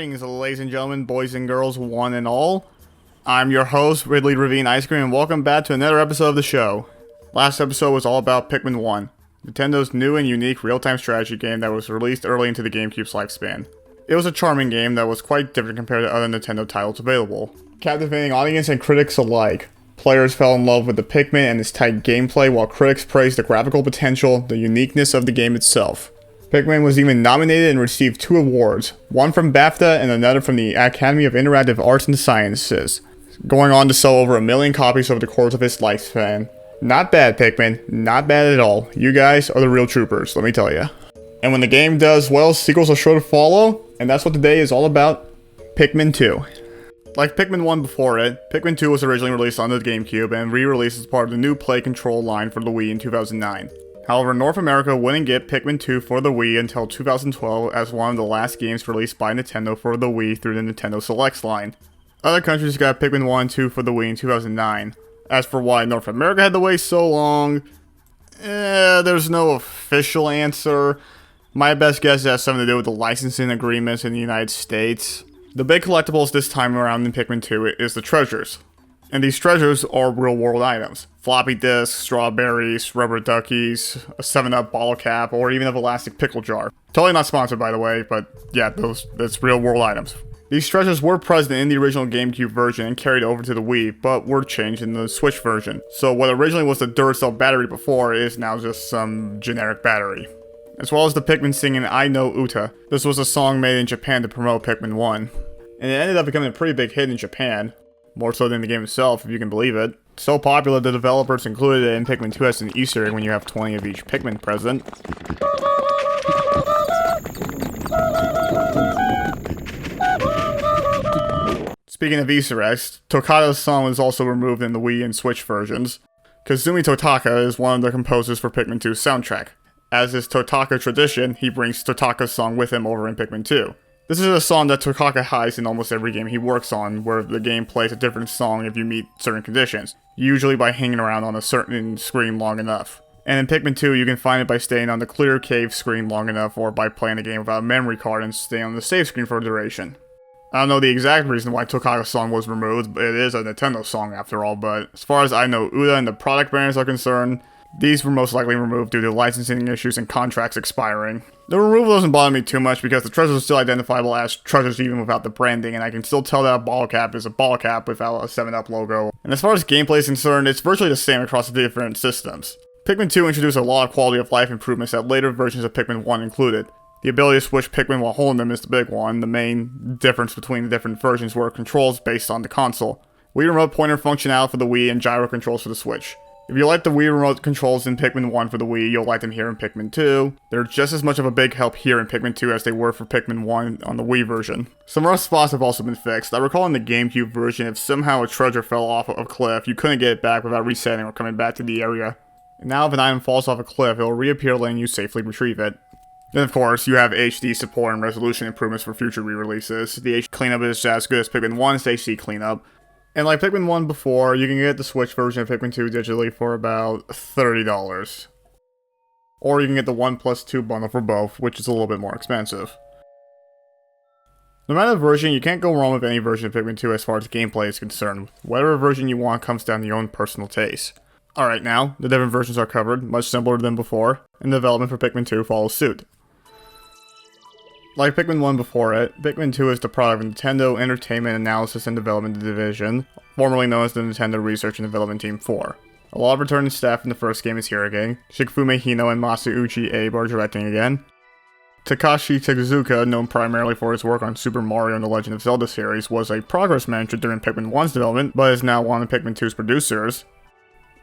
Greetings, ladies and gentlemen, boys and girls, one and all. I'm your host, RidleyRavineIceCream, and welcome back to another episode of the show. Last episode was all about Pikmin 1, Nintendo's new and unique real-time strategy game that was released early into the GameCube's lifespan. It was a charming game that was quite different compared to other Nintendo titles available, captivating audience and critics alike. Players fell in love with the Pikmin and its tight gameplay, while critics praised the graphical potential, the uniqueness of the game itself. Pikmin was even nominated and received 2 awards, one from BAFTA and another from the Academy of Interactive Arts and Sciences, going on to sell over 1 million copies over the course of its lifespan. Not bad, Pikmin. Not bad at all. You guys are the real troopers, let me tell you. And when the game does well, sequels are sure to follow, and that's what today is all about, Pikmin 2. Like Pikmin 1 before it, Pikmin 2 was originally released on the GameCube and re-released as part of the new Play Control line for the Wii in 2009. However, North America wouldn't get Pikmin 2 for the Wii until 2012 as one of the last games released by Nintendo for the Wii through the Nintendo Selects line. Other countries got Pikmin 1 and 2 for the Wii in 2009. As for why North America had to wait so long, there's no official answer. My best guess has something to do with the licensing agreements in the United States. The big collectibles this time around in Pikmin 2 is the treasures. And these treasures are real-world items. Floppy disks, strawberries, rubber duckies, a 7-Up bottle cap, or even a plastic pickle jar. Totally not sponsored, by the way, but yeah, that's real-world items. These treasures were present in the original GameCube version and carried over to the Wii, but were changed in the Switch version. So what originally was the Duracell battery before is now just some generic battery. As well as the Pikmin singing I Know Uta. This was a song made in Japan to promote Pikmin 1. And it ended up becoming a pretty big hit in Japan. More so than the game itself, if you can believe it. So popular, the developers included it in Pikmin 2 as an Easter egg when you have 20 of each Pikmin present. Speaking of Easter eggs, Tokata's song was also removed in the Wii and Switch versions. Kazumi Totaka is one of the composers for Pikmin 2's soundtrack. As is Totaka tradition, he brings Totaka's song with him over in Pikmin 2. This is a song that Totaka hides in almost every game he works on, where the game plays a different song if you meet certain conditions, usually by hanging around on a certain screen long enough. And in Pikmin 2, you can find it by staying on the clear cave screen long enough, or by playing the game without a memory card and staying on the save screen for a duration. I don't know the exact reason why Totaka's song was removed, but it is a Nintendo song after all, but as far as I know Uda and the product brands are concerned, these were most likely removed due to licensing issues and contracts expiring. The removal doesn't bother me too much because the treasures are still identifiable as treasures even without the branding, and I can still tell that a bottle cap is a bottle cap without a 7-Up logo. And as far as gameplay is concerned, it's virtually the same across the different systems. Pikmin 2 introduced a lot of quality of life improvements that later versions of Pikmin 1 included. The ability to switch Pikmin while holding them is the big one. The main difference between the different versions were controls based on the console. Wii Remote Pointer functionality for the Wii and gyro controls for the Switch. If you like the Wii Remote controls in Pikmin 1 for the Wii, you'll like them here in Pikmin 2. They're just as much of a big help here in Pikmin 2 as they were for Pikmin 1 on the Wii version. Some rough spots have also been fixed. I recall in the GameCube version, if somehow a treasure fell off a cliff, you couldn't get it back without resetting or coming back to the area. And now if an item falls off a cliff, it will reappear letting you safely retrieve it. Then of course, you have HD support and resolution improvements for future re-releases. The HD cleanup is as good as Pikmin 1's HD cleanup. And like Pikmin 1 before, you can get the Switch version of Pikmin 2 digitally for about $30. Or you can get the 1 plus 2 bundle for both, which is a little bit more expensive. No matter the version, you can't go wrong with any version of Pikmin 2 as far as gameplay is concerned. Whatever version you want comes down to your own personal taste. Alright now, the different versions are covered, much simpler than before, and development for Pikmin 2 follows suit. Like Pikmin 1 before it, Pikmin 2 is the product of Nintendo Entertainment Analysis and Development Division, formerly known as the Nintendo Research and Development Team 4. A lot of returning staff in the first game is here again. Shigfume Hino and Masauchi Abe are directing again. Takashi Tezuka, known primarily for his work on Super Mario and the Legend of Zelda series, was a progress manager during Pikmin 1's development, but is now one of Pikmin 2's producers,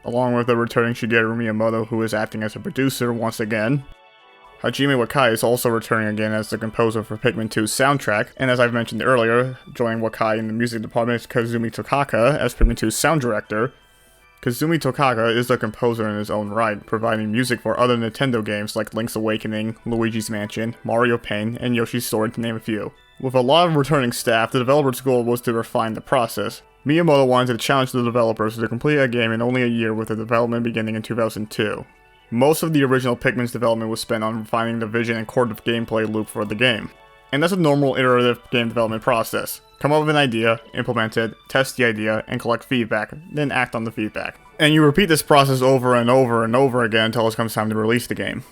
along with the returning Shigeru Miyamoto, who is acting as a producer once again. Hajime Wakai is also returning again as the composer for Pikmin 2's soundtrack, and as I've mentioned earlier, joining Wakai in the music department is Kazumi Tokaka as Pikmin 2's sound director. Kazumi Tokaka is the composer in his own right, providing music for other Nintendo games like Link's Awakening, Luigi's Mansion, Mario Paint, and Yoshi's Story to name a few. With a lot of returning staff, the developer's goal was to refine the process. Miyamoto wanted to challenge the developers to complete a game in only a year with the development beginning in 2002. Most of the original Pikmin's development was spent on refining the vision and core of gameplay loop for the game. And that's a normal iterative game development process. Come up with an idea, implement it, test the idea, and collect feedback, then act on the feedback. And you repeat this process over and over and over again until it comes time to release the game.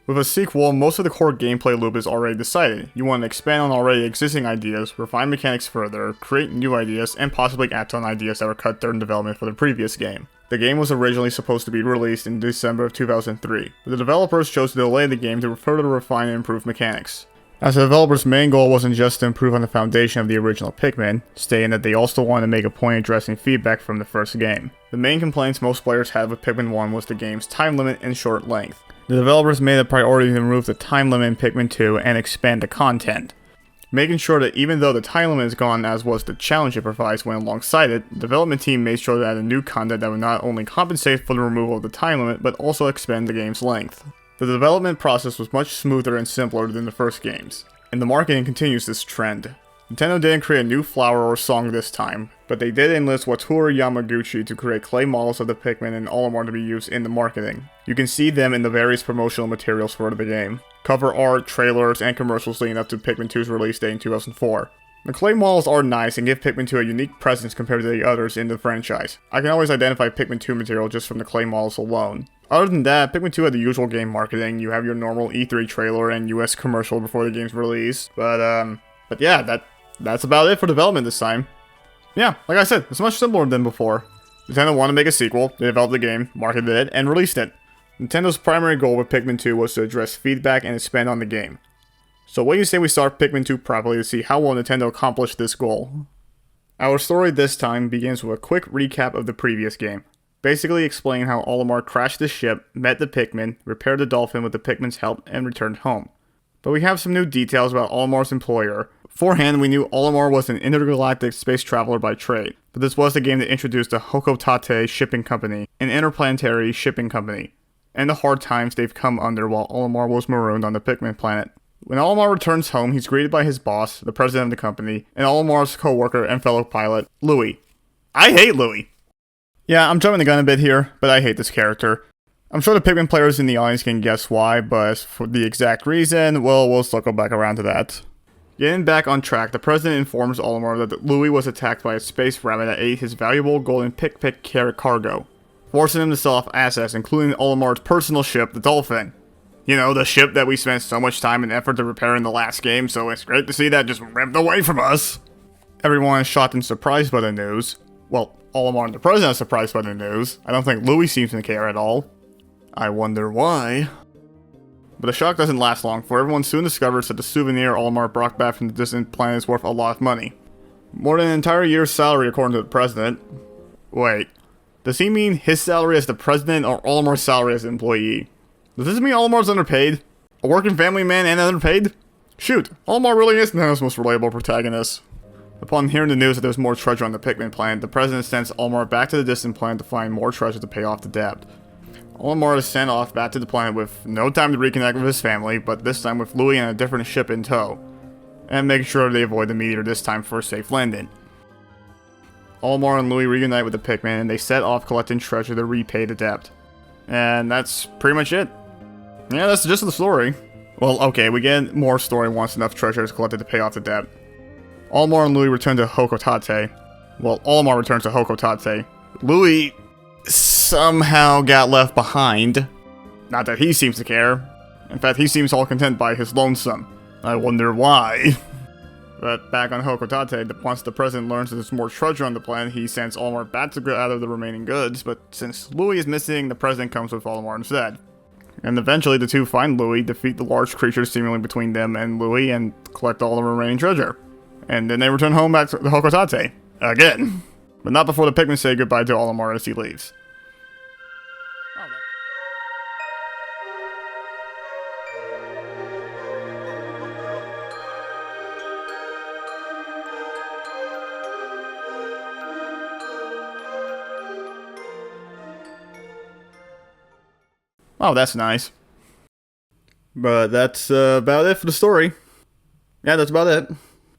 With a sequel, most of the core gameplay loop is already decided. You want to expand on already existing ideas, refine mechanics further, create new ideas, and possibly act on ideas that were cut during development for the previous game. The game was originally supposed to be released in December of 2003, but the developers chose to delay the game to further refine and improve mechanics. As the developers' main goal wasn't just to improve on the foundation of the original Pikmin, stating that they also wanted to make a point addressing feedback from the first game. The main complaints most players had with Pikmin 1 was the game's time limit and short length. The developers made it a priority to remove the time limit in Pikmin 2 and expand the content, making sure that even though the time limit is gone, as was the challenge it provides when alongside it, the development team made sure to add a new content that would not only compensate for the removal of the time limit, but also expand the game's length. The development process was much smoother and simpler than the first games, and the marketing continues this trend. Nintendo didn't create a new flower or song this time, but they did enlist Wataru Yamaguchi to create clay models of the Pikmin and Olimar to be used in the marketing. You can see them in the various promotional materials for the game, cover art, trailers, and commercials leading up to Pikmin 2's release date in 2004. The clay models are nice and give Pikmin 2 a unique presence compared to the others in the franchise. I can always identify Pikmin 2 material just from the clay models alone. Other than that, Pikmin 2 had the usual game marketing. You have your normal E3 trailer and US commercial before the game's release, but yeah, that's about it for development this time. Yeah, like I said, it's much simpler than before. Nintendo wanted to make a sequel, they developed the game, marketed it, and released it. Nintendo's primary goal with Pikmin 2 was to address feedback and expand on the game. So what do you say we start Pikmin 2 properly to see how well Nintendo accomplished this goal? Our story this time begins with a quick recap of the previous game, basically explaining how Olimar crashed the ship, met the Pikmin, repaired the dolphin with the Pikmin's help, and returned home. But we have some new details about Olimar's employer. Beforehand, we knew Olimar was an intergalactic space traveler by trade, but this was the game that introduced the Hokotate Shipping Company, an interplanetary shipping company, and the hard times they've come under while Olimar was marooned on the Pikmin planet. When Olimar returns home, he's greeted by his boss, the president of the company, and Olimar's co-worker and fellow pilot, Louis. I hate Louis! Yeah, I'm jumping the gun a bit here, but I hate this character. I'm sure the Pikmin players in the audience can guess why, but as for the exact reason, well, we'll circle back around to that. Getting back on track, the president informs Olimar that Louis was attacked by a space rabbit that ate his valuable golden pick cargo, forcing him to sell off assets, including Olimar's personal ship, the Dolphin. You know, the ship that we spent so much time and effort to repair in the last game, so it's great to see that just ripped away from us. Everyone is shocked and surprised by the news. Well, Olimar and the president are surprised by the news. I don't think Louis seems to care at all. I wonder why. But the shock doesn't last long, for everyone soon discovers that the souvenir Olimar brought back from the distant planet is worth a lot of money. More than an entire year's salary according to the president. Wait, does he mean his salary as the president or Olimar's salary as an employee? Does this mean Olimar's underpaid? A working family man and underpaid? Shoot, Olimar really is Nintendo's most relatable protagonist. Upon hearing the news that there's more treasure on the Pikmin planet, the president sends Olimar back to the distant planet to find more treasure to pay off the debt. Olimar is sent off back to the planet with no time to reconnect with his family, but this time with Louis and a different ship in tow, and making sure they avoid the meteor this time for a safe landing. Olimar and Louis reunite with the Pikmin, and they set off collecting treasure to repay the debt. And that's pretty much it. Yeah, that's just the story. Well, okay, we get more story once enough treasure is collected to pay off the debt. Olimar and Louis return to Hokotate. Well, Olimar returns to Hokotate. Louis somehow got left behind. Not that he seems to care. In fact, he seems all content by his lonesome. I wonder why. But back on Hokotate, once the president learns that there's more treasure on the planet, he sends Olimar back to gather the remaining goods, but since Louis is missing, the president comes with Olimar instead. And eventually the two find Louis, defeat the large creatures seemingly between them and Louis, and collect all the remaining treasure. And then they return home back to Hokotate. Again. But not before the Pikmin say goodbye to Olimar as he leaves. Oh, that's nice. But that's about it for the story. Yeah, that's about it.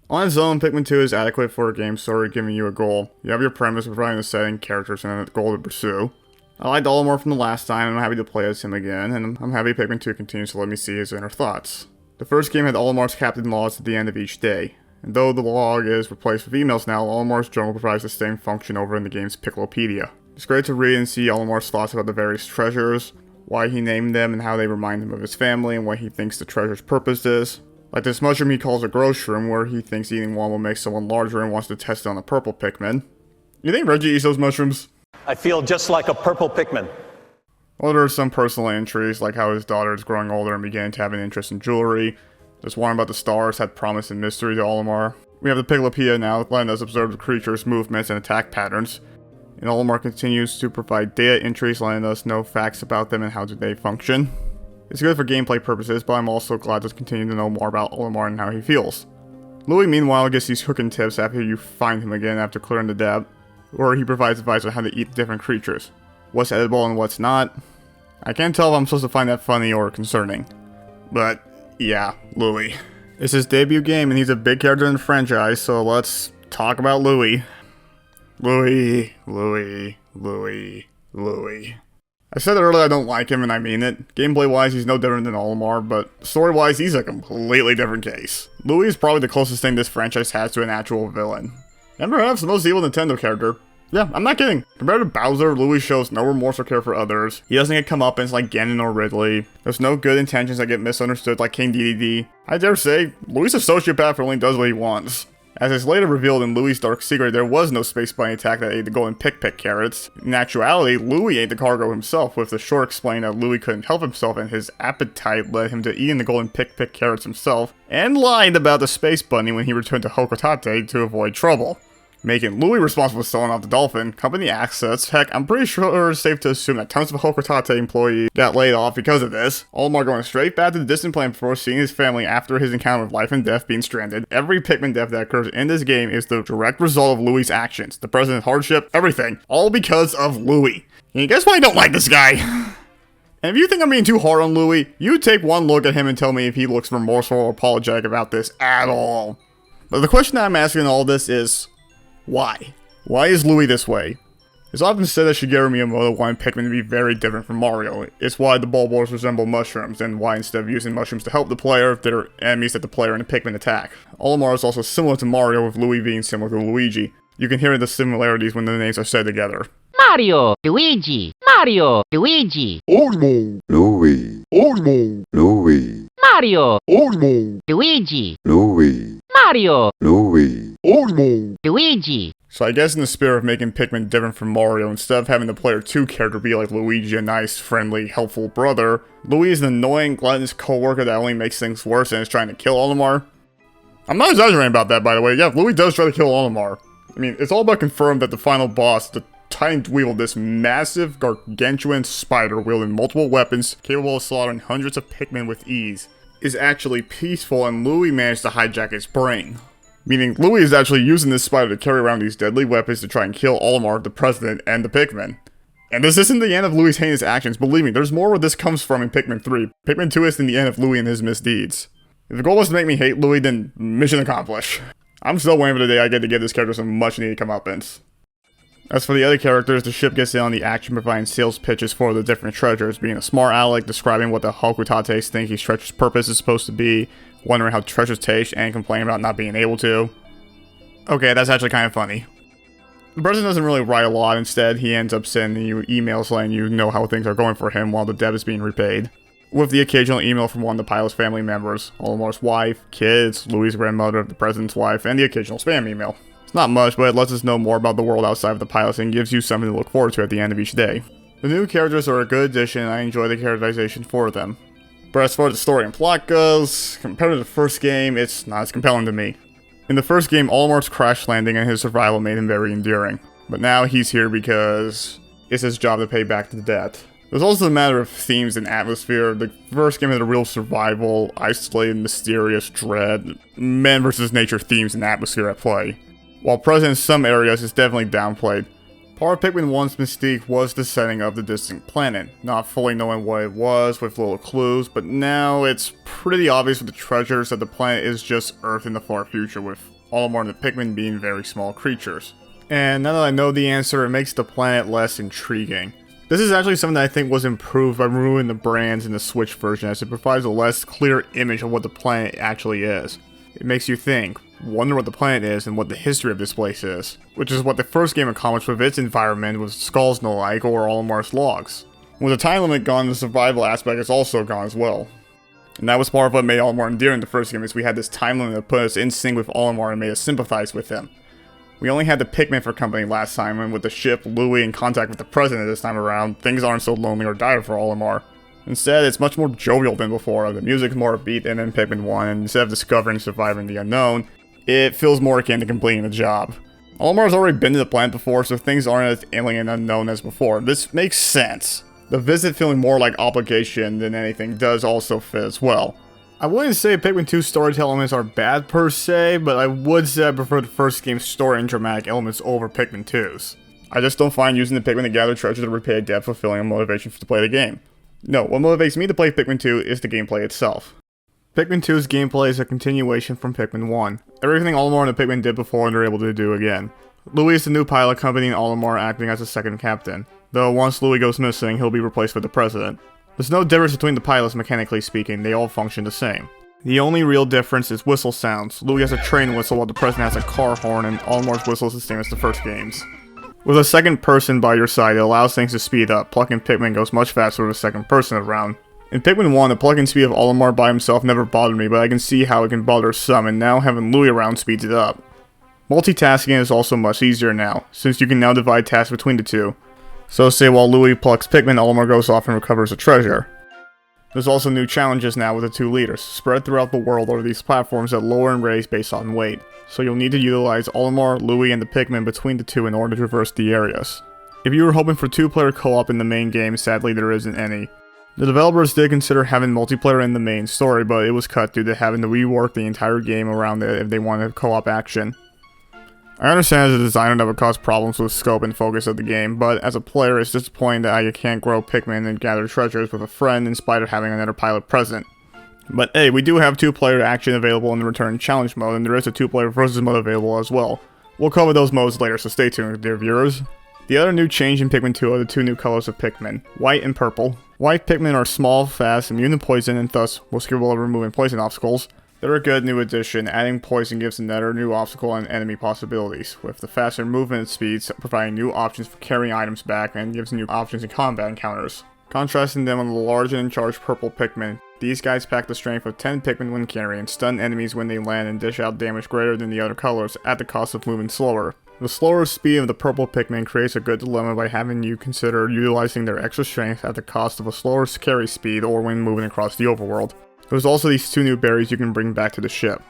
On its own, Pikmin 2 is adequate for a game story giving you a goal. You have your premise, providing the setting, characters, and a goal to pursue. I liked Olimar from the last time, and I'm happy to play as him again, and I'm happy Pikmin 2 continues to let me see his inner thoughts. The first game had Olimar's captain logs at the end of each day, and though the log is replaced with emails now, Olimar's journal provides the same function over in the game's Piccolopedia. It's great to read and see Olimar's thoughts about the various treasures, why he named them and how they remind him of his family and what he thinks the treasure's purpose is. Like this mushroom he calls a gross shroom, where he thinks eating one will make someone larger and wants to test it on the purple Pikmin. You think Reggie eats those mushrooms? I feel just like a purple Pikmin. Well, there are some personal entries, like how his daughter is growing older and beginning to have an interest in jewelry. There's one about the stars had promise and mystery to Olimar. We have the Piccolopedia now, letting us observe the creature's movements and attack patterns. And Olimar continues to provide data entries, letting us know facts about them and how do they function. It's good for gameplay purposes, but I'm also glad to continue to know more about Olimar and how he feels. Louis, meanwhile, gets these cooking tips after you find him again after clearing the debt, where he provides advice on how to eat different creatures. What's edible and what's not. I can't tell if I'm supposed to find that funny or concerning. But, yeah, Louis. It's his debut game and he's a big character in the franchise, so let's talk about Louis. Louis. I said earlier I don't like him and I mean it. Gameplay-wise, he's no different than Olimar, but story-wise, he's a completely different case. Louis is probably the closest thing this franchise has to an actual villain. And perhaps the most evil Nintendo character. Yeah, I'm not kidding. Compared to Bowser, Louis shows no remorse or care for others. He doesn't get comeuppance like Ganon or Ridley. There's no good intentions that get misunderstood like King Dedede. I dare say, Louis is a sociopath who only does what he wants. As is later revealed in Louis' Dark Secret, there was no space bunny attack that ate the golden pick carrots. In actuality, Louis ate the cargo himself, with the short explaining that Louis couldn't help himself and his appetite led him to eating the golden pick carrots himself, and lied about the space bunny when he returned to Hokotate to avoid trouble, making Louis responsible for selling off the dolphin, company assets. Heck, I'm pretty sure it's safe to assume that tons of Hokotate employees got laid off because of this. Olimar going straight back to the distant planet before seeing his family after his encounter with life and death being stranded. Every Pikmin death that occurs in this game is the direct result of Louis' actions. The president's hardship, everything. All because of Louis. And guess why I don't like this guy? And if you think I'm being too hard on Louis, you take one look at him and tell me if he looks remorseful or apologetic about this at all. But the question that I'm asking in all this is, why? Why is Louis this way? It's often said that Shigeru Miyamoto wanted Pikmin to be very different from Mario. It's why the Bulbors resemble mushrooms, and why instead of using mushrooms to help the player, they're enemies that the player and the Pikmin attack. Olimar is also similar to Mario, with Louis being similar to Luigi. You can hear the similarities when the names are said together. Mario, Luigi, Mario, Luigi. Olimar, Louis, Olimar, Louis, Mario, Olimar, Luigi, Louis, Mario, Louis, Olimar. Luigi. So I guess in the spirit of making Pikmin different from Mario, instead of having the player 2 character be like Luigi, a nice, friendly, helpful brother, Louis is an annoying, gluttonous co-worker that only makes things worse and is trying to kill Olimar. I'm not exaggerating about that, by the way. Yeah, Louis does try to kill Olimar. I mean, it's all but confirmed that the final boss, the Titan Dweevil, this massive, gargantuan spider wielding multiple weapons, capable of slaughtering hundreds of Pikmin with ease, is actually peaceful, and Louis managed to hijack its brain. Meaning, Louis is actually using this spider to carry around these deadly weapons to try and kill Olimar, the president, and the Pikmin. And this isn't the end of Louis' heinous actions. Believe me, there's more where this comes from in Pikmin 3. Pikmin 2 isn't the end of Louis and his misdeeds. If the goal was to make me hate Louis, then mission accomplished. I'm still waiting for the day I get to give this character some much needed comeuppance. As for the other characters, the ship gets in on the action providing sales pitches for the different treasures, being a smart aleck describing what the Hokutates think each treasure's purpose is supposed to be, wondering how treasures taste, and complaining about not being able to. Okay, that's actually kind of funny. The president doesn't really write a lot. Instead, he ends up sending you emails letting you know how things are going for him while the debt is being repaid. With the occasional email from one of the pilot's family members, Olimar's wife, kids, Louis' grandmother, the president's wife, and the occasional spam email. It's not much, but it lets us know more about the world outside of the pilots and gives you something to look forward to at the end of each day. The new characters are a good addition and I enjoy the characterization for them. But as far as the story and plot goes, compared to the first game, it's not as compelling to me. In the first game, Olimar's crash landing and his survival made him very endearing. But now he's here because it's his job to pay back the debt. There's also a matter of themes and atmosphere. The first game had a real survival, isolated, mysterious, dread, man versus nature themes and atmosphere at play. While present in some areas, it's definitely downplayed. Part of Pikmin 1's mystique was the setting of the distant planet, not fully knowing what it was with little clues, but now it's pretty obvious with the treasures that the planet is just Earth in the far future, with Olimar and the Pikmin being very small creatures. And now that I know the answer, it makes the planet less intriguing. This is actually something that I think was improved by removing the brands in the Switch version, as it provides a less clear image of what the planet actually is. It makes you think, wonder what the planet is and what the history of this place is, which is what the first game accomplished with its environment with skulls and the like, or Olimar's logs. With the time limit gone, the survival aspect is also gone as well. And that was part of what made Olimar endearing in the first game, is we had this time limit that put us in sync with Olimar and made us sympathize with him. We only had the Pikmin for company last time, and with the ship, Louie in contact with the president this time around, things aren't so lonely or dire for Olimar. Instead, it's much more jovial than before. The music is more upbeat than in Pikmin 1, and instead of discovering and surviving the unknown, it feels more akin to completing the job. Olimar's already been to the planet before, so things aren't as alien and unknown as before. This makes sense. The visit feeling more like obligation than anything does also fit as well. I wouldn't say Pikmin 2's storytelling elements are bad per se, but I would say I prefer the first game's story and dramatic elements over Pikmin 2's. I just don't find using the Pikmin to gather treasure to repay a debt fulfilling a motivation to play the game. No, what motivates me to play Pikmin 2 is the gameplay itself. Pikmin 2's gameplay is a continuation from Pikmin 1. Everything Olimar and the Pikmin did before and they're able to do again. Louie is the new pilot accompanying Olimar, acting as a second captain. Though once Louie goes missing, he'll be replaced with the president. There's no difference between the pilots mechanically speaking, they all function the same. The only real difference is whistle sounds. Louie has a train whistle while the president has a car horn, and Olimar's whistle is the same as the first games. With a second person by your side, it allows things to speed up. Plucking Pikmin goes much faster with a second person around. In Pikmin 1, the plucking speed of Olimar by himself never bothered me, but I can see how it can bother some, and now having Louie around speeds it up. Multitasking is also much easier now, since you can now divide tasks between the two. So say while Louie plucks Pikmin, Olimar goes off and recovers a treasure. There's also new challenges now with the two leaders. Spread throughout the world are these platforms that lower and raise based on weight. So you'll need to utilize Olimar, Louie, and the Pikmin between the two in order to traverse the areas. If you were hoping for two-player co-op in the main game, sadly there isn't any. The developers did consider having multiplayer in the main story, but it was cut due to having to rework the entire game around it if they wanted co-op action. I understand as a designer that would cause problems with scope and focus of the game, but as a player it's disappointing that I can't grow Pikmin and gather treasures with a friend in spite of having another pilot present. But hey, we do have two-player action available in the Return Challenge mode, and there is a two-player versus mode available as well. We'll cover those modes later, so stay tuned, dear viewers. The other new change in Pikmin 2 are the two new colors of Pikmin, white and purple. White Pikmin are small, fast, immune to poison, and thus most capable of removing poison obstacles. They're a good new addition. Adding poison gives another new obstacle and enemy possibilities, with the faster movement speeds providing new options for carrying items back and gives new options in combat encounters. Contrasting them on the large and in-charge purple Pikmin, these guys pack the strength of 10 Pikmin when carrying, stun enemies when they land, and dish out damage greater than the other colors at the cost of moving slower. The slower speed of the purple Pikmin creates a good dilemma by having you consider utilizing their extra strength at the cost of a slower carry speed or when moving across the overworld. There's also these two new berries you can bring back to the ship.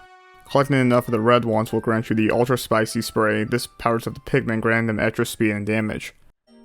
Collecting enough of the red ones will grant you the ultra spicy spray. This powers up the Pikmin, granting them extra speed and damage.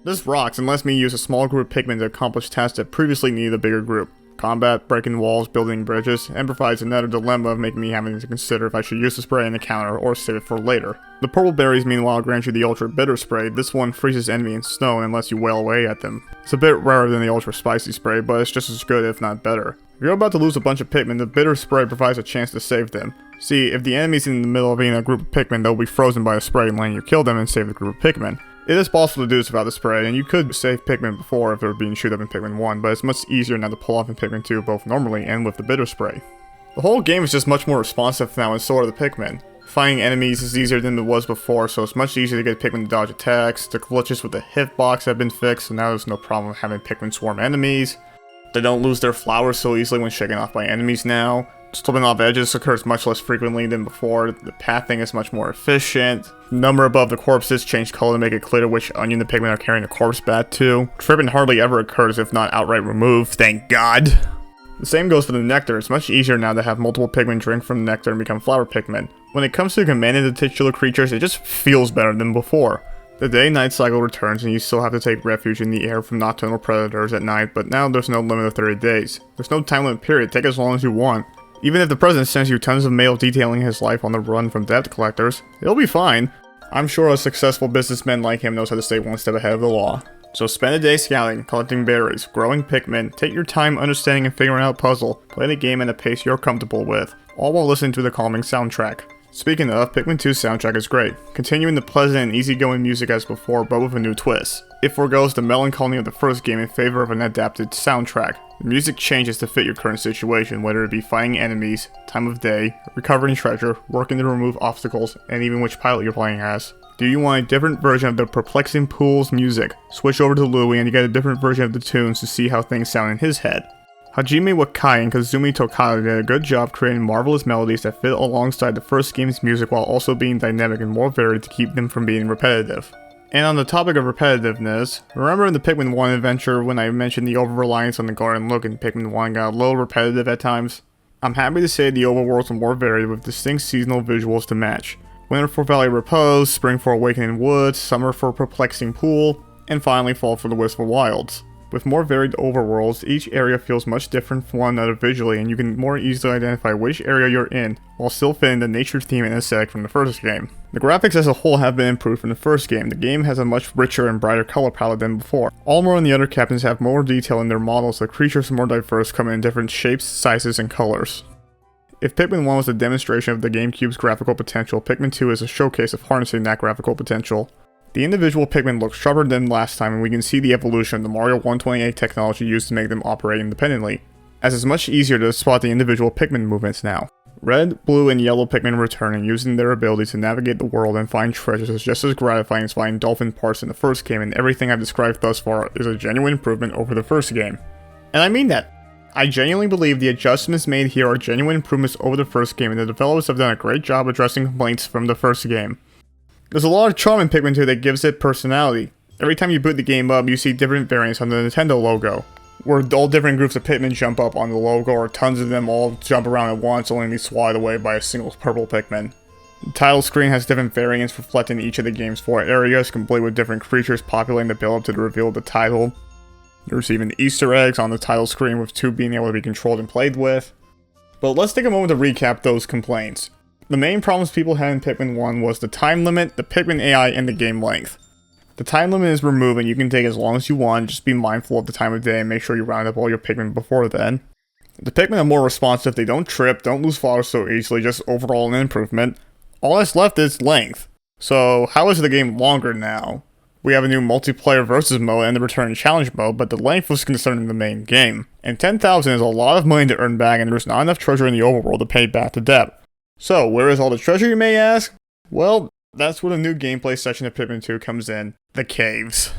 This rocks and lets me use a small group of Pikmin to accomplish tasks that previously needed a bigger group. Combat, breaking walls, building bridges, and provides another dilemma of making me having to consider if I should use the spray in the counter or save it for later. The purple berries meanwhile grant you the ultra bitter spray. This one freezes enemy in stone and lets you wail away at them. It's a bit rarer than the ultra spicy spray, but it's just as good if not better. If you're about to lose a bunch of Pikmin, the bitter spray provides a chance to save them. See, if the enemy's in the middle of being a group of Pikmin, they'll be frozen by the spray and letting you kill them and save the group of Pikmin. It is possible to do this without the spray, and you could save Pikmin before if they were being chewed up in Pikmin 1, but it's much easier now to pull off in Pikmin 2 both normally and with the bitter spray. The whole game is just much more responsive now, and so are the Pikmin. Fighting enemies is easier than it was before, so it's much easier to get Pikmin to dodge attacks. The glitches with the hitbox have been fixed, so now there's no problem having Pikmin swarm enemies. They don't lose their flowers so easily when shaken off by enemies now. Slipping off edges occurs much less frequently than before. The pathing is much more efficient. The number above the corpses change color to make it clear which onion the Pikmin are carrying the corpse back to. Tripping hardly ever occurs if not outright removed, thank God. The same goes for the nectar. It's much easier now to have multiple Pikmin drink from the nectar and become flower Pikmin. When it comes to commanding the titular creatures, it just feels better than before. The day-night cycle returns and you still have to take refuge in the air from nocturnal predators at night, but now there's no limit of 30 days. There's no time limit period, take as long as you want. Even if the president sends you tons of mail detailing his life on the run from debt collectors, it'll be fine. I'm sure a successful businessman like him knows how to stay one step ahead of the law. So spend a day scouting, collecting berries, growing Pikmin, take your time understanding and figuring out a puzzle, play the game at a pace you're comfortable with, all while listening to the calming soundtrack. Speaking of, Pikmin 2's soundtrack is great, continuing the pleasant and easygoing music as before, but with a new twist. It forgoes the melancholy of the first game in favor of an adapted soundtrack. The music changes to fit your current situation, whether it be fighting enemies, time of day, recovering treasure, working to remove obstacles, and even which pilot you're playing as. Do you want a different version of the perplexing Pool's music? Switch over to Louie and you get a different version of the tunes to see how things sound in his head. Hajime Wakai and Kazumi Tokata did a good job creating marvelous melodies that fit alongside the first game's music while also being dynamic and more varied to keep them from being repetitive. And on the topic of repetitiveness, remember in the Pikmin 1 adventure when I mentioned the over-reliance on the garden look in Pikmin 1 got a little repetitive at times? I'm happy to say the overworlds are more varied with distinct seasonal visuals to match. Winter for Valley Repose, Spring for Awakening Woods, Summer for Perplexing Pool, and finally Fall for the Wistful Wilds. With more varied overworlds, each area feels much different from one another visually and you can more easily identify which area you're in, while still fitting the nature theme and aesthetic from the first game. The graphics as a whole have been improved from the first game. The game has a much richer and brighter color palette than before. Almor and the other captains have more detail in their models, the creatures are more diverse, coming in different shapes, sizes, and colors. If Pikmin 1 was a demonstration of the GameCube's graphical potential, Pikmin 2 is a showcase of harnessing that graphical potential. The individual Pikmin look sharper than last time and we can see the evolution of the Mario 128 technology used to make them operate independently, as it's much easier to spot the individual Pikmin movements now. Red, blue, and yellow Pikmin return and using their ability to navigate the world and find treasures is just as gratifying as finding dolphin parts in the first game, and everything I've described thus far is a genuine improvement over the first game. And I mean that. I genuinely believe the adjustments made here are genuine improvements over the first game and the developers have done a great job addressing complaints from the first game. There's a lot of charm in Pikmin 2 that gives it personality. Every time you boot the game up, you see different variants on the Nintendo logo, where all different groups of Pikmin jump up on the logo, or tons of them all jump around at once, only to be swatted away by a single purple Pikmin. The title screen has different variants reflecting each of the game's 4 areas, complete with different creatures populating the build-up to the reveal of the title. There's even Easter eggs on the title screen, with 2 being able to be controlled and played with. But let's take a moment to recap those complaints. The main problems people had in Pikmin 1 was the time limit, the Pikmin AI, and the game length. The time limit is removed and you can take as long as you want, just be mindful of the time of day and make sure you round up all your Pikmin before then. The Pikmin are more responsive, they don't trip, don't lose flowers so easily, just overall an improvement. All that's left is length. So how is the game longer now? We have a new multiplayer versus mode and the return challenge mode, but the length was concerned in the main game. And 10,000 is a lot of money to earn back and there's not enough treasure in the overworld to pay back the debt. So, where is all the treasure, you may ask? Well, that's where the new gameplay section of Pikmin 2 comes in. The caves.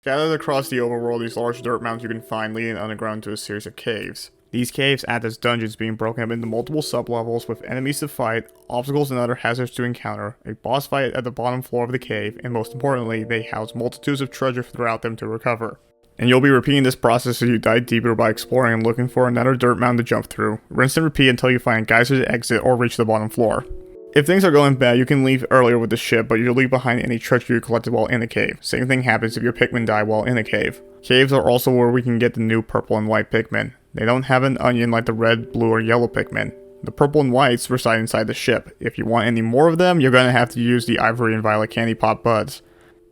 Scattered across the overworld, these large dirt mounds you can find leading underground to a series of caves. These caves act as dungeons being broken up into multiple sub-levels with enemies to fight, obstacles and other hazards to encounter, a boss fight at the bottom floor of the cave, and most importantly, they house multitudes of treasure throughout them to recover. And you'll be repeating this process as you dive deeper by exploring and looking for another dirt mound to jump through. Rinse and repeat until you find geysers to exit or reach the bottom floor. If things are going bad, you can leave earlier with the ship, but you'll leave behind any treasure you collected while in the cave. Same thing happens if your Pikmin die while in a cave. Caves are also where we can get the new purple and white Pikmin. They don't have an onion like the red, blue, or yellow Pikmin. The purple and whites reside inside the ship. If you want any more of them, you're going to have to use the ivory and violet candy pop buds.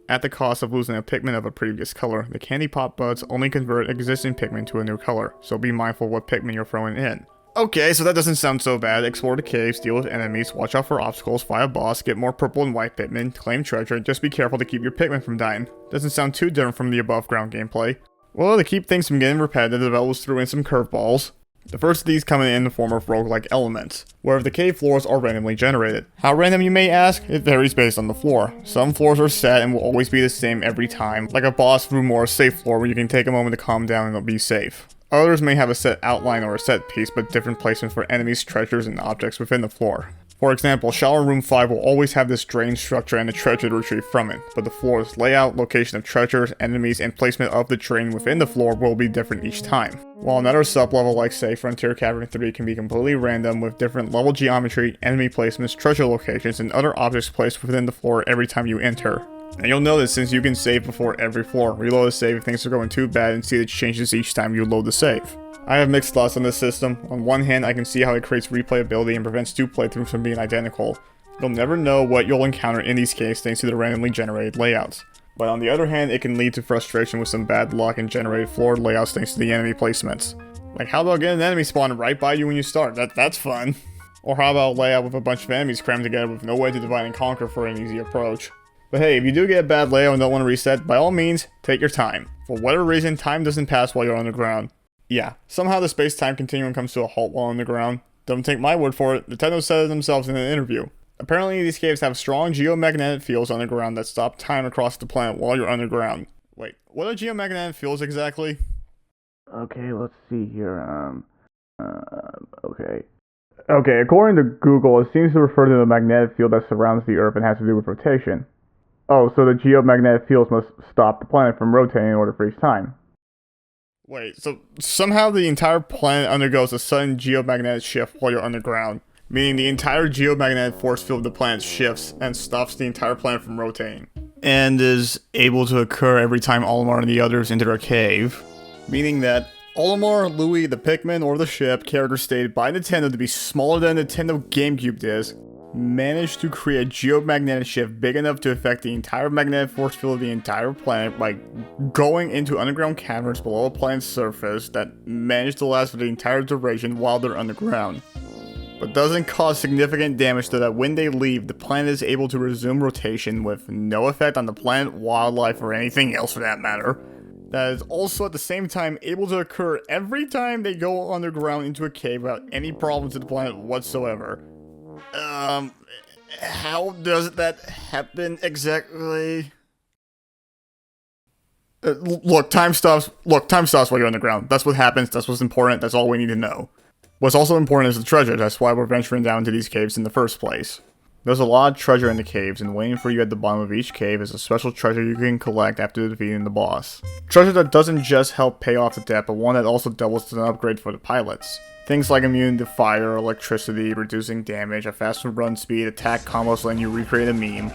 At the cost of losing a Pikmin of a previous color, the candy pop buds only convert existing Pikmin to a new color, so be mindful what Pikmin you're throwing in. Okay, so that doesn't sound so bad. Explore the caves, deal with enemies, watch out for obstacles, fight a boss, get more purple and white Pikmin, claim treasure, and just be careful to keep your Pikmin from dying. Doesn't sound too different from the above ground gameplay. Well, to keep things from getting repetitive, the developers threw in some curveballs. The first of these coming in the form of roguelike elements, where the cave floors are randomly generated. How random, you may ask? It varies based on the floor. Some floors are set and will always be the same every time, like a boss room or a safe floor where you can take a moment to calm down and it'll be safe. Others may have a set outline or a set piece, but different placements for enemies, treasures, and objects within the floor. For example, Shower Room 5 will always have this drained structure and a treasure to retrieve from it, but the floor's layout, location of treasures, enemies, and placement of the drain within the floor will be different each time. While another sub-level like say Frontier Cavern 3 can be completely random with different level geometry, enemy placements, treasure locations, and other objects placed within the floor every time you enter. And you'll notice since you can save before every floor, reload the save if things are going too bad and see the changes each time you load the save. I have mixed thoughts on this system. On one hand, I can see how it creates replayability and prevents 2 playthroughs from being identical. You'll never know what you'll encounter in these caves thanks to the randomly generated layouts. But on the other hand, it can lead to frustration with some bad luck and generated floor layouts thanks to the enemy placements. Like how about getting an enemy spawn right by you when you start? That's fun. Or how about a layout with a bunch of enemies crammed together with no way to divide and conquer for an easy approach? But hey, if you do get a bad layout and don't want to reset, by all means, take your time. For whatever reason, time doesn't pass while you're underground. Yeah, somehow the space-time continuum comes to a halt while underground. Don't take my word for it, Nintendo said it themselves in an interview. Apparently, these caves have strong geomagnetic fields underground that stop time across the planet while you're underground. Wait, what are geomagnetic fields exactly? Okay, let's see here, okay. Okay, according to Google, it seems to refer to the magnetic field that surrounds the Earth and has to do with rotation. Oh, so the geomagnetic fields must stop the planet from rotating in order to freeze time. Wait, so somehow the entire planet undergoes a sudden geomagnetic shift while you're underground, meaning the entire geomagnetic force field of the planet shifts and stops the entire planet from rotating. And is able to occur every time Olimar and the others enter a cave, meaning that Olimar, Louie, the Pikmin, or the ship, character stated by Nintendo to be smaller than a Nintendo GameCube disc, managed to create a geomagnetic shift big enough to affect the entire magnetic force field of the entire planet by going into underground caverns below a planet's surface that managed to last for the entire duration while they're underground. But doesn't cause significant damage so that when they leave, the planet is able to resume rotation with no effect on the planet, wildlife, or anything else for that matter. That is also at the same time able to occur every time they go underground into a cave without any problems to the planet whatsoever. How does that happen exactly? Look, time stops while you're underground. That's what happens, that's what's important, that's all we need to know. What's also important is the treasure, that's why we're venturing down into these caves in the first place. There's a lot of treasure in the caves, and waiting for you at the bottom of each cave is a special treasure you can collect after defeating the boss. Treasure that doesn't just help pay off the debt, but one that also doubles as an upgrade for the pilots. Things like immunity to fire, electricity, reducing damage, a faster run speed, attack combos letting you recreate a meme,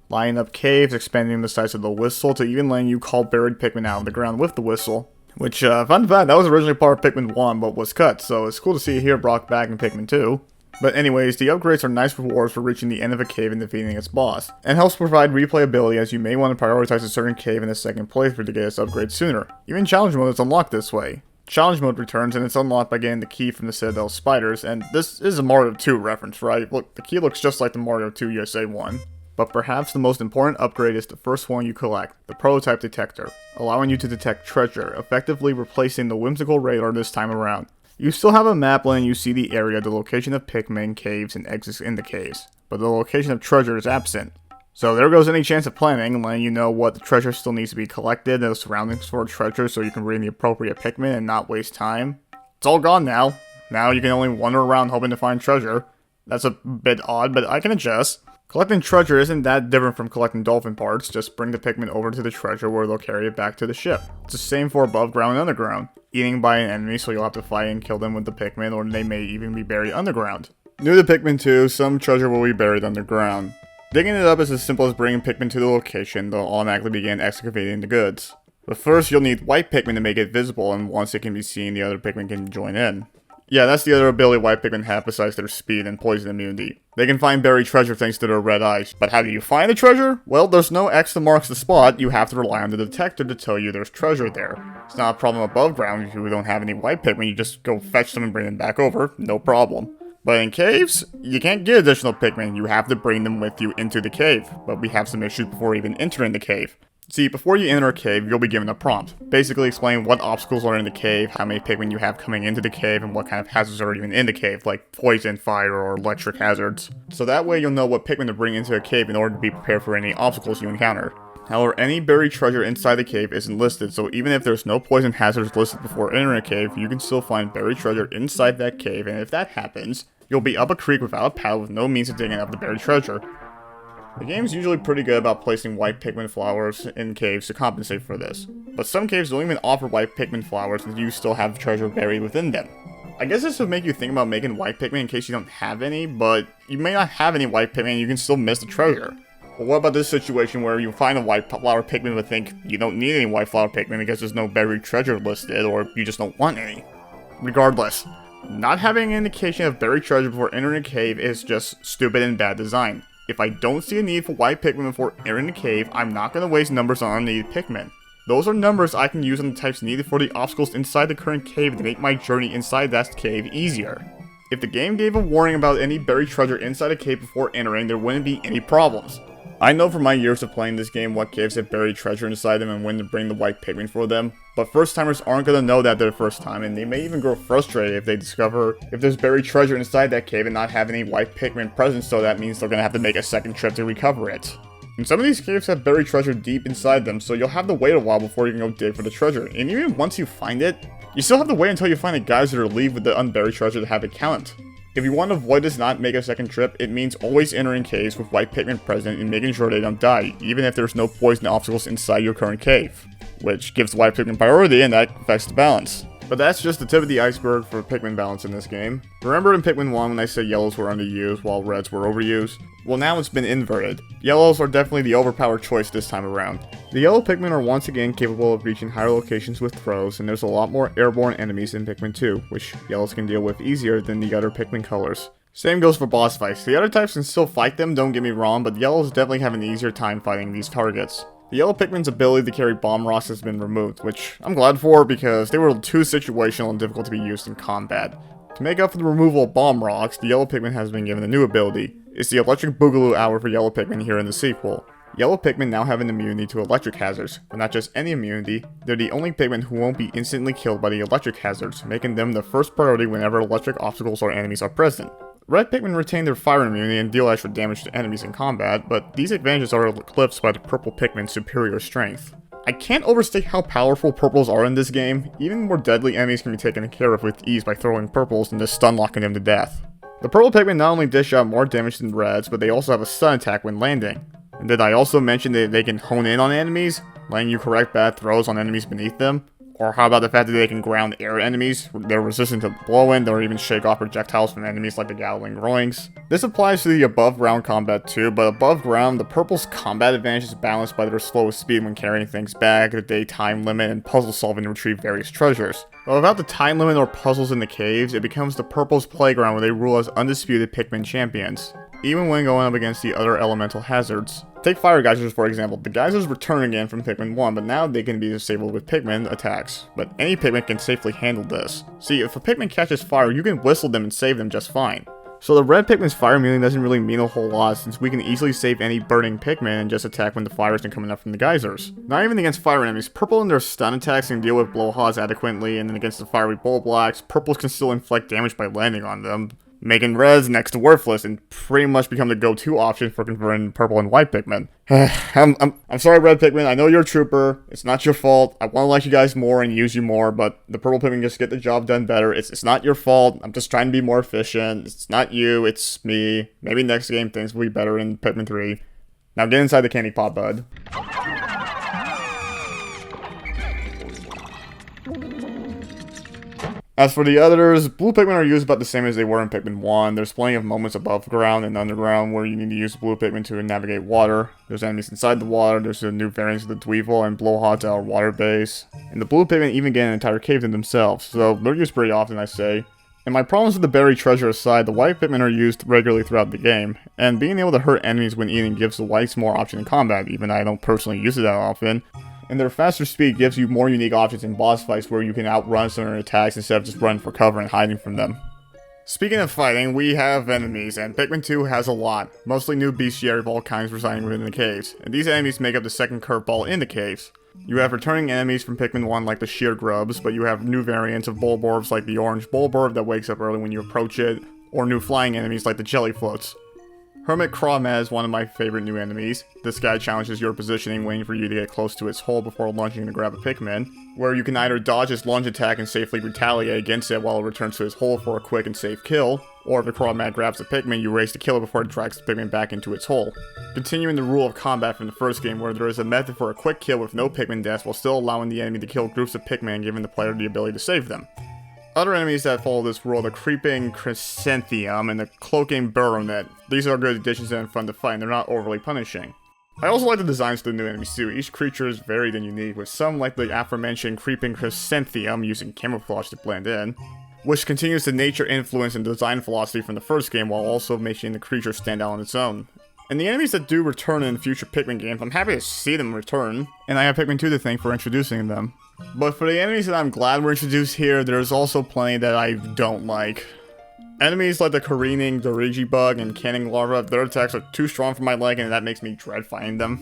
lining up caves, expanding the size of the whistle, to even letting you call buried Pikmin out of the ground with the whistle. Which, fun fact, that was originally part of Pikmin 1, but was cut, so it's cool to see it here brought back in Pikmin 2. But anyways, the upgrades are nice rewards for reaching the end of a cave and defeating its boss, and helps provide replayability as you may want to prioritize a certain cave in the second playthrough to get its upgrade sooner. Even challenge mode is unlocked this way. Challenge mode returns and it's unlocked by getting the key from the Citadel spiders, and this is a Mario 2 reference, right? Look, the key looks just like the Mario 2 USA one. But perhaps the most important upgrade is the first one you collect, the prototype detector, allowing you to detect treasure, effectively replacing the whimsical radar this time around. You still have a map letting you see the area, the location of Pikmin, caves, and exits in the caves, but the location of treasure is absent. So there goes any chance of planning, letting you know what the treasure still needs to be collected and the surroundings for treasure so you can bring the appropriate Pikmin and not waste time. It's all gone now. Now you can only wander around hoping to find treasure. That's a bit odd, but I can adjust. Collecting treasure isn't that different from collecting dolphin parts, just bring the Pikmin over to the treasure where they'll carry it back to the ship. It's the same for above ground and underground. Eating by an enemy, so you'll have to fight and kill them with the Pikmin, or they may even be buried underground. New to Pikmin 2, some treasure will be buried underground. Digging it up is as simple as bringing Pikmin to the location, they'll automatically begin excavating the goods. But first, you'll need white Pikmin to make it visible, and once it can be seen, the other Pikmin can join in. Yeah, that's the other ability white Pikmin have besides their speed and poison immunity. They can find buried treasure thanks to their red eyes. But how do you find the treasure? Well, there's no X that marks the spot, you have to rely on the detector to tell you there's treasure there. It's not a problem above ground if you don't have any white Pikmin, you just go fetch them and bring them back over, no problem. But in caves, you can't get additional Pikmin, you have to bring them with you into the cave. But we have some issues before even entering the cave. See, before you enter a cave, you'll be given a prompt, basically explaining what obstacles are in the cave, how many Pikmin you have coming into the cave, and what kind of hazards are even in the cave, like poison, fire, or electric hazards. So that way you'll know what Pikmin to bring into a cave in order to be prepared for any obstacles you encounter. However, any buried treasure inside the cave isn't listed, so even if there's no poison hazards listed before entering a cave, you can still find buried treasure inside that cave, and if that happens, you'll be up a creek without a paddle with no means of digging up the buried treasure. The game's usually pretty good about placing white Pikmin flowers in caves to compensate for this, but some caves don't even offer white Pikmin flowers and you still have treasure buried within them. I guess this would make you think about making white Pikmin in case you don't have any, but you may not have any white Pikmin and you can still miss the treasure. But what about this situation where you find a white flower Pikmin but think you don't need any white flower Pikmin because there's no buried treasure listed, or you just don't want any? Regardless, not having an indication of buried treasure before entering a cave is just stupid and bad design. If I don't see a need for white Pikmin before entering the cave, I'm not going to waste numbers on unneeded Pikmin. Those are numbers I can use on the types needed for the obstacles inside the current cave to make my journey inside that cave easier. If the game gave a warning about any buried treasure inside a cave before entering, there wouldn't be any problems. I know from my years of playing this game what caves have buried treasure inside them and when to bring the white Pikmin for them, but first timers aren't going to know that their first time, and they may even grow frustrated if they discover if there's buried treasure inside that cave and not have any white Pikmin present, so that means they're going to have to make a second trip to recover it. And some of these caves have buried treasure deep inside them, so you'll have to wait a while before you can go dig for the treasure, and even once you find it, you still have to wait until you find a geyser to leave with the unburied treasure to have it count. If you want to avoid this not make a second trip, it means always entering caves with white Pikmin present and making sure they don't die, even if there's no poison obstacles inside your current cave, which gives the white Pikmin priority and that affects the balance. But that's just the tip of the iceberg for Pikmin balance in this game. Remember in Pikmin 1 when I said yellows were underused while reds were overused? Well, now it's been inverted. Yellows are definitely the overpowered choice this time around. The yellow Pikmin are once again capable of reaching higher locations with throws, and there's a lot more airborne enemies in Pikmin 2, which yellows can deal with easier than the other Pikmin colors. Same goes for boss fights. The other types can still fight them, don't get me wrong, but yellows definitely have an easier time fighting these targets. The yellow Pikmin's ability to carry bomb rocks has been removed, which I'm glad for because they were too situational and difficult to be used in combat. To make up for the removal of bomb rocks, the yellow Pikmin has been given a new ability. It's the Electric Boogaloo Hour for yellow Pikmin here in the sequel. Yellow Pikmin now have an immunity to electric hazards, but not just any immunity, they're the only Pikmin who won't be instantly killed by the electric hazards, making them the first priority whenever electric obstacles or enemies are present. Red Pikmin retain their fire immunity and deal extra damage to enemies in combat, but these advantages are eclipsed by the purple Pikmin's superior strength. I can't overstate how powerful purples are in this game. Even more deadly enemies can be taken care of with ease by throwing purples and just stun locking them to death. The purple Pikmin not only dish out more damage than reds, but they also have a stun attack when landing. And did I also mention that they can hone in on enemies, letting you correct bad throws on enemies beneath them? Or how about the fact that they can ground air enemies? They're resistant to blow-in, or even shake off projectiles from enemies like the Gatling Groings. This applies to the above ground combat too, but above ground, the purple's combat advantage is balanced by their slow speed when carrying things back, the day time limit, and puzzle solving to retrieve various treasures. But without the time limit or puzzles in the caves, it becomes the purple's playground where they rule as undisputed Pikmin champions, even when going up against the other elemental hazards. Take fire geysers for example. The geysers return again from Pikmin 1, but now they can be disabled with Pikmin attacks. But any Pikmin can safely handle this. See, if a Pikmin catches fire, you can whistle them and save them just fine. So the red Pikmin's fire immunity doesn't really mean a whole lot, since we can easily save any burning Pikmin and just attack when the fire isn't coming up from the geysers. Not even against fire enemies, purple and their stun attacks can deal with blowhots adequately, and then against the fiery bull blacks, purples can still inflict damage by landing on them, making reds next to worthless and pretty much become the go-to option for converting purple and white Pikmin. I'm sorry, red Pikmin, I know you're a trooper, it's not your fault, I want to like you guys more and use you more, but the purple Pikmin just get the job done better. It's not your fault, I'm just trying to be more efficient, it's not you, it's me. Maybe next game things will be better in Pikmin 3. Now get inside the candy pot, bud. As for the others, blue Pikmin are used about the same as they were in Pikmin 1. There's plenty of moments above ground and underground where you need to use blue Pikmin to navigate water. There's enemies inside the water, there's a new variants of the Dweevil and blowhots that are water based. And the blue Pikmin even get an entire cave to themselves, so they're used pretty often, I say. And my problems with the buried treasure aside, the white Pikmin are used regularly throughout the game, and being able to hurt enemies when eating gives the whites more option in combat, even though I don't personally use it that often. And their faster speed gives you more unique options in boss fights where you can outrun certain attacks instead of just running for cover and hiding from them. Speaking of fighting, we have enemies, and Pikmin 2 has a lot, mostly new bestiary of all kinds residing within the caves, and these enemies make up the second curveball in the caves. You have returning enemies from Pikmin 1 like the sheer grubs, but you have new variants of bulborbs like the orange bulborb that wakes up early when you approach it, or new flying enemies like the jelly floats. Hermit Crawmad is one of my favorite new enemies. This guy challenges your positioning, waiting for you to get close to its hole before lunging to grab a Pikmin, where you can either dodge its lunge attack and safely retaliate against it while it returns to its hole for a quick and safe kill, or if the Crawmad grabs the Pikmin, you race to kill it before it drags the Pikmin back into its hole. Continuing the rule of combat from the first game where there is a method for a quick kill with no Pikmin deaths while still allowing the enemy to kill groups of Pikmin, giving the player the ability to save them. Other enemies that follow this rule are the Creeping Chrysanthemum and the Cloaking Baronet. These are good additions and fun to fight, and they're not overly punishing. I also like the designs of the new enemies too. Each creature is varied and unique, with some like the aforementioned Creeping Chrysanthemum using camouflage to blend in, which continues the nature influence and design philosophy from the first game while also making the creature stand out on its own. And the enemies that do return in future Pikmin games, I'm happy to see them return, and I have Pikmin 2 to thank for introducing them. But for the enemies that I'm glad were introduced here, there's also plenty that I don't like. Enemies like the careening Doriji bug and canning larva, their attacks are too strong for my liking and that makes me dread fighting them.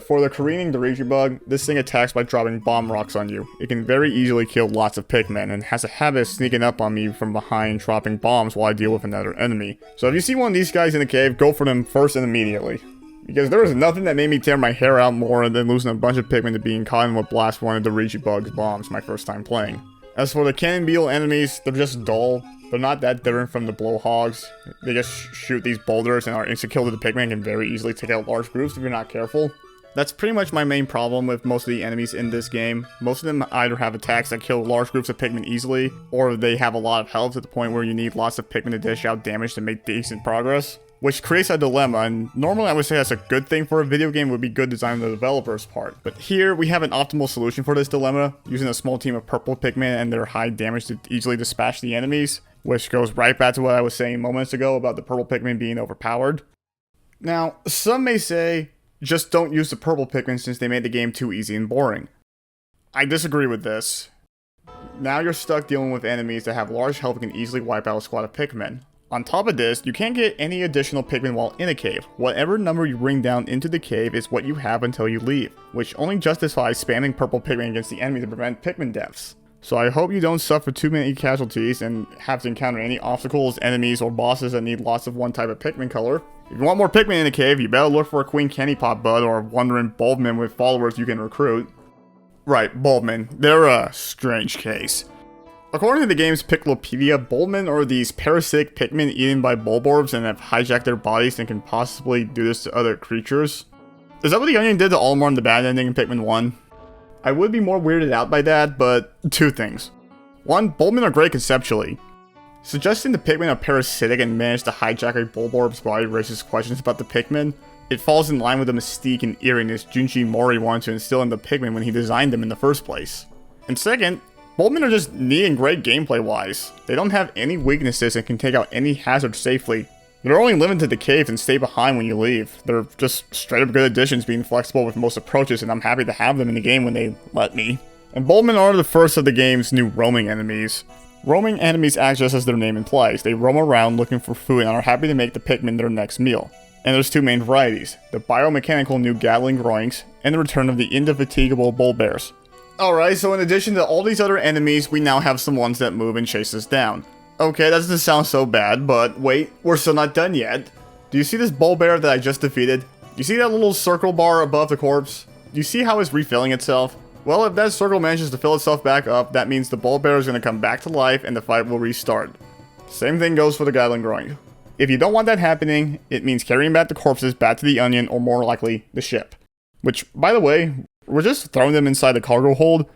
For the careening Doriji bug, this thing attacks by dropping bomb rocks on you. It can very easily kill lots of Pikmin and has a habit of sneaking up on me from behind dropping bombs while I deal with another enemy. So if you see one of these guys in the cave, go for them first and immediately. Because there was nothing that made me tear my hair out more than losing a bunch of Pikmin to being caught in what blast one of the Doriji bug's bombs my first time playing. As for the cannon beetle enemies, they're just dull. They're not that different from the blowhogs. They just shoot these boulders and are insta-kill to the Pikmin and can very easily take out large groups if you're not careful. That's pretty much my main problem with most of the enemies in this game. Most of them either have attacks that kill large groups of Pikmin easily, or they have a lot of health to the point where you need lots of Pikmin to dish out damage to make decent progress. Which creates a dilemma, and normally I would say that's a good thing for a video game, would be good design on the developer's part. But here, we have an optimal solution for this dilemma, using a small team of purple Pikmin and their high damage to easily dispatch the enemies, which goes right back to what I was saying moments ago about the purple Pikmin being overpowered. Now, some may say, just don't use the purple Pikmin since they made the game too easy and boring. I disagree with this. Now you're stuck dealing with enemies that have large health and can easily wipe out a squad of Pikmin. On top of this, you can't get any additional Pikmin while in a cave. Whatever number you bring down into the cave is what you have until you leave, which only justifies spamming purple Pikmin against the enemy to prevent Pikmin deaths. So I hope you don't suffer too many casualties and have to encounter any obstacles, enemies, or bosses that need lots of one type of Pikmin color. If you want more Pikmin in the cave, you better look for a Queen Candy Pop Bud or a wandering Bulbmin with followers you can recruit. Right, Bulbmin. They're a strange case. According to the game's Piclopedia, Bulbmin are these parasitic Pikmin eaten by Bulborbs and have hijacked their bodies and can possibly do this to other creatures. Is that what the Onion did to Olimar in the bad ending in Pikmin 1? I would be more weirded out by that, but two things. One, Bulbmin are great conceptually. Suggesting the Pikmin are parasitic and manage to hijack a Bulborb's body raises questions about the Pikmin. It falls in line with the mystique and eeriness Junji Mori wanted to instill in the Pikmin when he designed them in the first place. And second, Bulbmin are just neat and great gameplay-wise. They don't have any weaknesses and can take out any hazard safely. They're only limited to the caves and stay behind when you leave. They're just straight-up good additions, being flexible with most approaches, and I'm happy to have them in the game when they let me. And Bulbmin are the first of the game's new roaming enemies. Roaming enemies act just as their name implies. They roam around looking for food and are happy to make the Pikmin their next meal. And there's two main varieties, the biomechanical new Gatling Groinks, and the return of the indefatigable Bulbears. Alright, so in addition to all these other enemies, we now have some ones that move and chase us down. Okay, that doesn't sound so bad, but wait, we're still not done yet. Do you see this Bulbear that I just defeated? Do you see that little circle bar above the corpse? Do you see how it's refilling itself? Well, if that circle manages to fill itself back up, that means the Bulbear is going to come back to life and the fight will restart. Same thing goes for the Gatling Groink. If you don't want that happening, it means carrying back the corpses back to the Onion, or more likely, the ship. Which, by the way, we're just throwing them inside the cargo hold.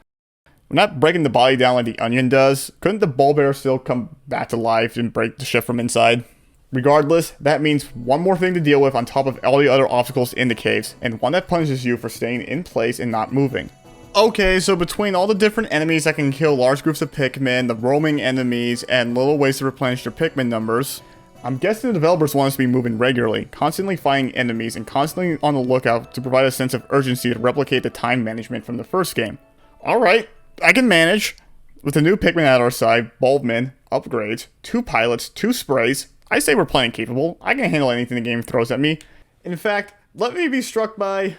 We're not breaking the body down like the Onion does. Couldn't the Bulbear still come back to life and break the ship from inside? Regardless, that means one more thing to deal with on top of all the other obstacles in the caves, and one that punishes you for staying in place and not moving. Okay, so between all the different enemies that can kill large groups of Pikmin, the roaming enemies, and little ways to replenish your Pikmin numbers, I'm guessing the developers want us to be moving regularly, constantly fighting enemies, and constantly on the lookout to provide a sense of urgency to replicate the time management from the first game. Alright, I can manage. With the new Pikmin at our side, Bulbmin, upgrades, 2 pilots, 2 sprays, I say we're playing capable. I can handle anything the game throws at me. In fact, let me be struck by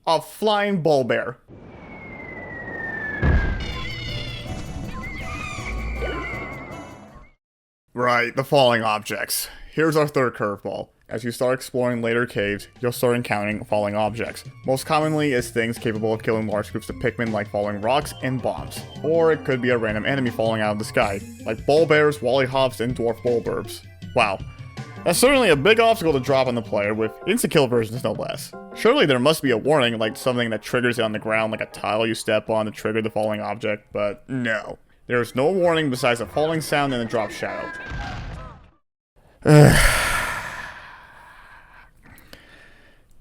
a flying Bulbear. Right, the falling objects. Here's our third curveball. As you start exploring later caves, you'll start encountering falling objects. Most commonly is things capable of killing large groups of Pikmin like falling rocks and bombs. Or it could be a random enemy falling out of the sky, like Bulbears, Wallyhops, and Dwarf Bulburbs. Wow. That's certainly a big obstacle to drop on the player, with insta-kill versions no less. Surely there must be a warning, like something that triggers it on the ground, like a tile you step on to trigger the falling object, but no. There is no warning besides a falling sound and a drop shadow.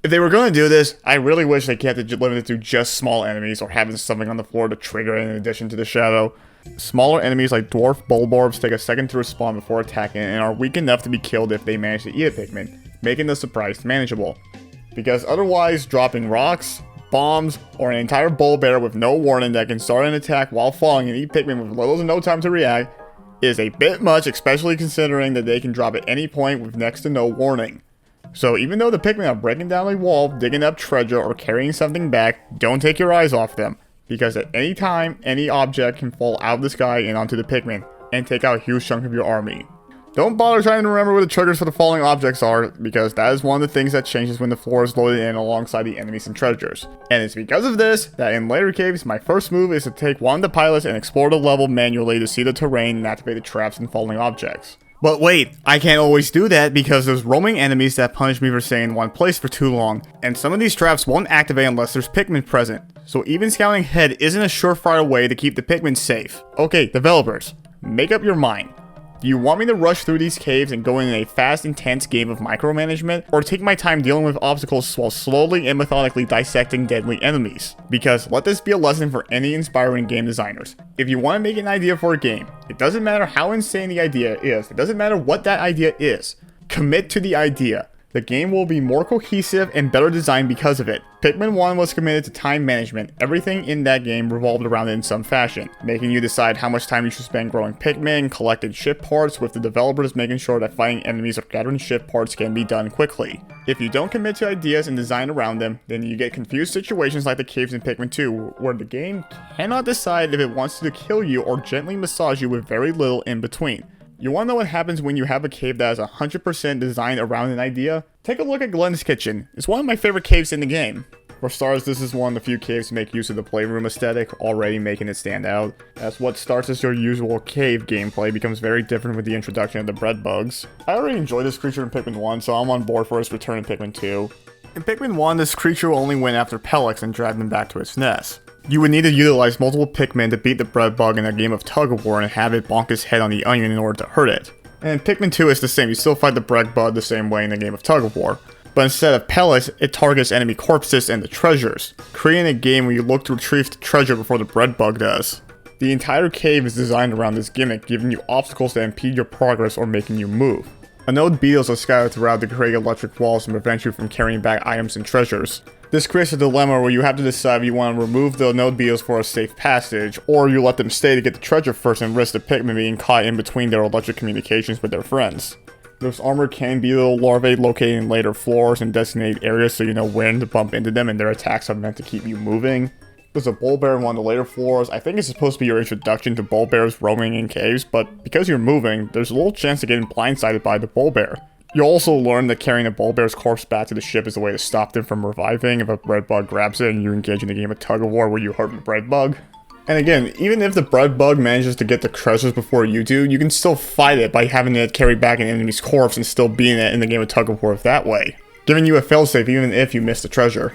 If they were going to do this, I really wish they kept it limited to just small enemies or having something on the floor to trigger it in addition to the shadow. Smaller enemies like Dwarf Bulborbs take a second to respawn before attacking and are weak enough to be killed if they manage to eat a Pikmin, making the surprise manageable. Because otherwise, dropping rocks, bombs, or an entire Bulbear with no warning that can start an attack while falling and eat Pikmin with little to no time to react is a bit much, especially considering that they can drop at any point with next to no warning. So even though the Pikmin are breaking down a wall, digging up treasure, or carrying something back, don't take your eyes off them, because at any time, any object can fall out of the sky and onto the Pikmin, and take out a huge chunk of your army. Don't bother trying to remember where the triggers for the falling objects are, because that is one of the things that changes when the floor is loaded in alongside the enemies and treasures. And it's because of this, that in later caves, my first move is to take one of the pilots and explore the level manually to see the terrain and activate the traps and falling objects. But wait, I can't always do that because there's roaming enemies that punish me for staying in one place for too long, and some of these traps won't activate unless there's Pikmin present, so even scouting ahead isn't a surefire way to keep the Pikmin safe. Okay, developers, make up your mind. Do you want me to rush through these caves and go in a fast, intense game of micromanagement, or take my time dealing with obstacles while slowly and methodically dissecting deadly enemies? Because let this be a lesson for any inspiring game designers. If you want to make an idea for a game, it doesn't matter how insane the idea is, it doesn't matter what that idea is. Commit to the idea. The game will be more cohesive and better designed because of it. Pikmin 1 was committed to time management. Everything in that game revolved around it in some fashion, making you decide how much time you should spend growing Pikmin, collecting ship parts, with the developers making sure that fighting enemies or gathering ship parts can be done quickly. If you don't commit to ideas and design around them, then you get confused situations like the caves in Pikmin 2, where the game cannot decide if it wants to kill you or gently massage you with very little in between. You wanna know what happens when you have a cave that is 100% designed around an idea? Take a look at Glenn's Kitchen. It's one of my favorite caves in the game. For starters, this is one of the few caves to make use of the playroom aesthetic, already making it stand out. As what starts as your usual cave gameplay becomes very different with the introduction of the bread bugs. I already enjoyed this creature in Pikmin 1, so I'm on board for its return in Pikmin 2. In Pikmin 1, this creature only went after pellets and dragged them back to its nest. You would need to utilize multiple Pikmin to beat the bread bug in a game of tug-of-war and have it bonk its head on the onion in order to hurt it. And in Pikmin 2 it's the same, you still fight the bread bug the same way in the game of tug-of-war. But instead of pellets, it targets enemy corpses and the treasures, creating a game where you look to retrieve the treasure before the bread bug does. The entire cave is designed around this gimmick, giving you obstacles that impede your progress or making you move. Anode beetles are scattered throughout to create electric walls and prevent you from carrying back items and treasures. This creates a dilemma where you have to decide if you want to remove the node beetles for a safe passage, or you let them stay to get the treasure first and risk the Pikmin being caught in between their electric communications with their friends. Those armored cane beetle larvae located in later floors and designated areas so you know when to bump into them, and their attacks are meant to keep you moving. There's a bull bear in one of the later floors. I think it's supposed to be your introduction to bull bears roaming in caves, but because you're moving, there's a little chance of getting blindsided by the bull bear. You also learn that carrying a bull bear's corpse back to the ship is a way to stop them from reviving if a bread bug grabs it and you engage in a game of tug-of-war where you hurt the bread bug. And again, even if the bread bug manages to get the treasures before you do, you can still fight it by having it carry back an enemy's corpse and still beating it in the game of tug-of-war that way, giving you a failsafe even if you miss the treasure.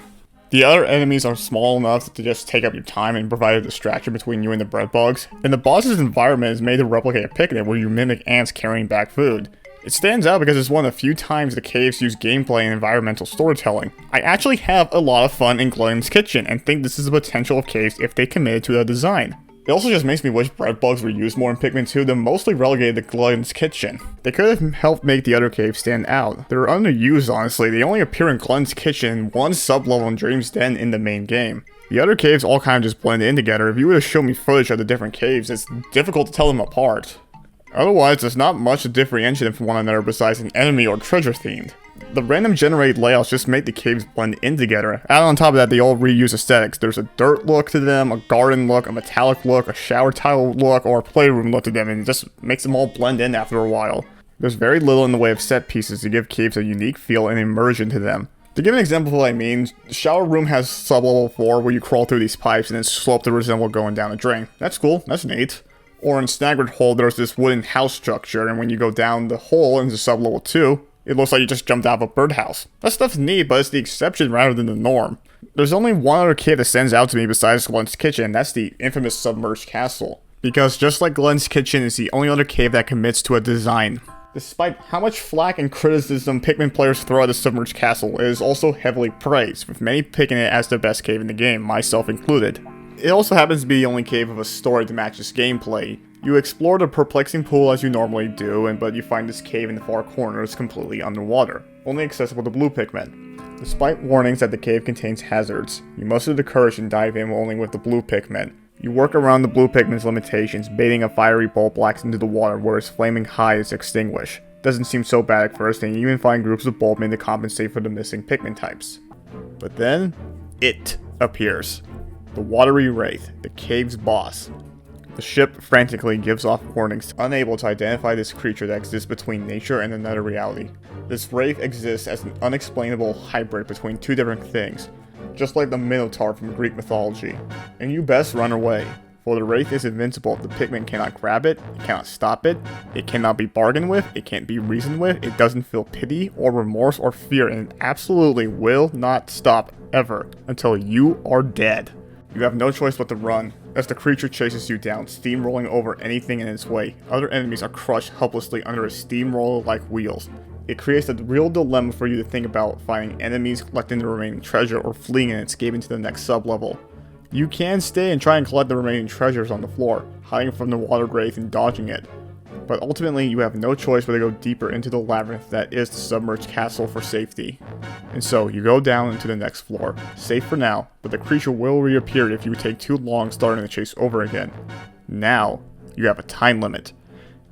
The other enemies are small enough to just take up your time and provide a distraction between you and the bread bugs, and the boss's environment is made to replicate a picnic where you mimic ants carrying back food. It stands out because it's one of the few times the caves use gameplay and environmental storytelling. I actually have a lot of fun in Glenn's Kitchen and think this is the potential of caves if they committed to the design. It also just makes me wish bread bugs were used more in Pikmin 2 than mostly relegated to Glenn's Kitchen. They could have helped make the other caves stand out. They're underused honestly, they only appear in Glenn's Kitchen and one sub-level in Dream's Den in the main game. The other caves all kind of just blend in together. If you were to show me footage of the different caves, it's difficult to tell them apart. Otherwise, there's not much to differentiate them from one another besides an enemy or treasure themed. The random generated layouts just make the caves blend in together, and on top of that they all reuse aesthetics. There's a dirt look to them, a garden look, a metallic look, a shower tile look, or a playroom look to them, and it just makes them all blend in after a while. There's very little in the way of set pieces to give caves a unique feel and immersion to them. To give an example of what I mean, the shower room has sub-level 4 where you crawl through these pipes and then slope to resemble going down a drain. That's cool, that's neat. Or in Staggered Hole, there's this wooden house structure, and when you go down the hole into sub-level 2, it looks like you just jumped out of a birdhouse. That stuff's neat, but it's the exception rather than the norm. There's only one other cave that stands out to me besides Glenn's Kitchen, and that's the infamous submerged castle. Because just like Glenn's Kitchen, it's the only other cave that commits to a design. Despite how much flack and criticism Pikmin players throw at the submerged castle, it is also heavily praised, with many picking it as the best cave in the game, myself included. It also happens to be the only cave with a story to match its gameplay. You explore the perplexing pool as you normally do, but you find this cave in the far corner is completely underwater, only accessible to blue Pikmin. Despite warnings that the cave contains hazards, you muster the courage and dive in only with the blue Pikmin. You work around the blue Pikmin's limitations, baiting a fiery Bulblax into the water where its flaming high is extinguished. Doesn't seem so bad at first, and you even find groups of Bulbmin to compensate for the missing Pikmin types. But then, it appears. The watery wraith, the cave's boss. The ship frantically gives off warnings, unable to identify this creature that exists between nature and another reality. This wraith exists as an unexplainable hybrid between two different things, just like the Minotaur from Greek mythology. And you best run away, for the wraith is invincible. The Pikmin cannot grab it, it cannot stop it, it cannot be bargained with, it can't be reasoned with, it doesn't feel pity or remorse or fear, and it absolutely will not stop ever until you are dead. You have no choice but to run, as the creature chases you down, steamrolling over anything in its way. Other enemies are crushed helplessly under its steamroller-like wheels. It creates a real dilemma for you to think about finding enemies, collecting the remaining treasure, or fleeing and escaping to the next sub-level. You can stay and try and collect the remaining treasures on the floor, hiding from the water wraith and dodging it. But ultimately, you have no choice but to go deeper into the labyrinth that is the submerged castle for safety. And so, you go down into the next floor, safe for now, but the creature will reappear if you take too long starting the chase over again. Now, you have a time limit,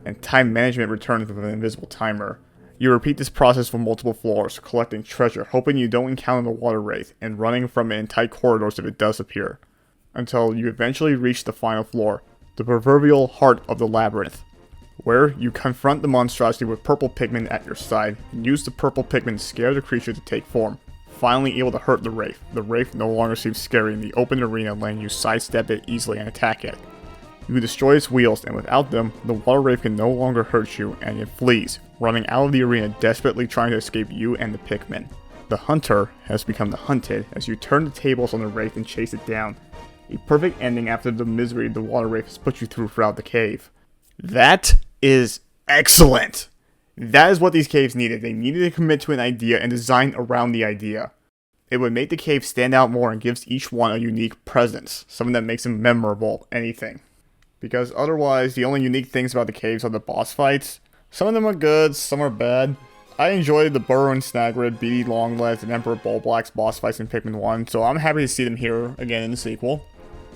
and time management returns with an invisible timer. You repeat this process for multiple floors, collecting treasure, hoping you don't encounter the water wraith, and running from it in tight corridors if it does appear. Until you eventually reach the final floor, the proverbial heart of the labyrinth, where you confront the monstrosity with purple Pikmin at your side, and use the purple Pikmin to scare the creature to take form, finally able to hurt the wraith. The wraith no longer seems scary in the open arena, letting you sidestep it easily and attack it. You destroy its wheels, and without them, the water wraith can no longer hurt you, and it flees, running out of the arena desperately trying to escape you and the Pikmin. The hunter has become the hunted as you turn the tables on the wraith and chase it down. A perfect ending after the misery the water wraith has put you through throughout the cave. That is excellent! That is what these caves needed. They needed to commit to an idea and design around the idea. It would make the cave stand out more and gives each one a unique presence, something that makes them memorable, anything. Because otherwise, the only unique things about the caves are the boss fights. Some of them are good, some are bad. I enjoyed the Burrowing Snagrid, BD Longlegs, and Emperor Bulblax boss fights in Pikmin 1, so I'm happy to see them here again in the sequel.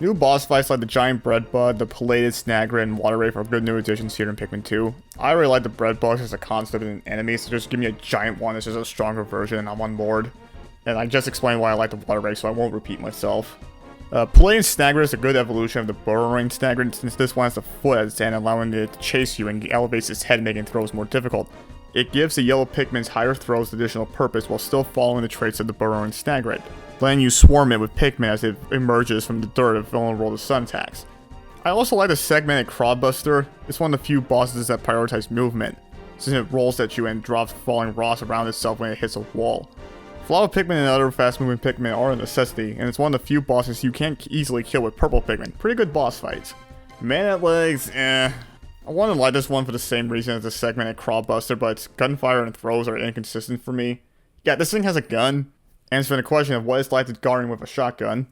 New boss fights like the Giant Breadbug, the Palated Snagrid, and Water Wraith are good new additions here in Pikmin 2. I really like the Breadbugs as a concept and an enemy, so just give me a giant one that's just a stronger version and I'm on board. And I just explained why I like the Water Wraith, so I won't repeat myself. Palated Snagrid is a good evolution of the Burrowing Snagrid, since this one has the foot at its end, allowing it to chase you and elevates its head, making throws more difficult. It gives the yellow Pikmin's higher throws additional purpose while still following the traits of the Burrowing Snagrid, letting you swarm it with Pikmin as it emerges from the dirt if vulnerable to sun attacks. I also like the segmented Crobbuster. It's one of the few bosses that prioritize movement, since it rolls at you and drops falling rocks around itself when it hits a wall. Flower Pikmin and other fast-moving Pikmin are a necessity, and it's one of the few bosses you can't easily kill with purple Pikmin. Pretty good boss fights. Man at Legs, I want to like this one for the same reason as the segmented Crobbuster, but its gunfire and throws are inconsistent for me. Yeah, this thing has a gun, and it's been a question of what it's like to guard with a shotgun.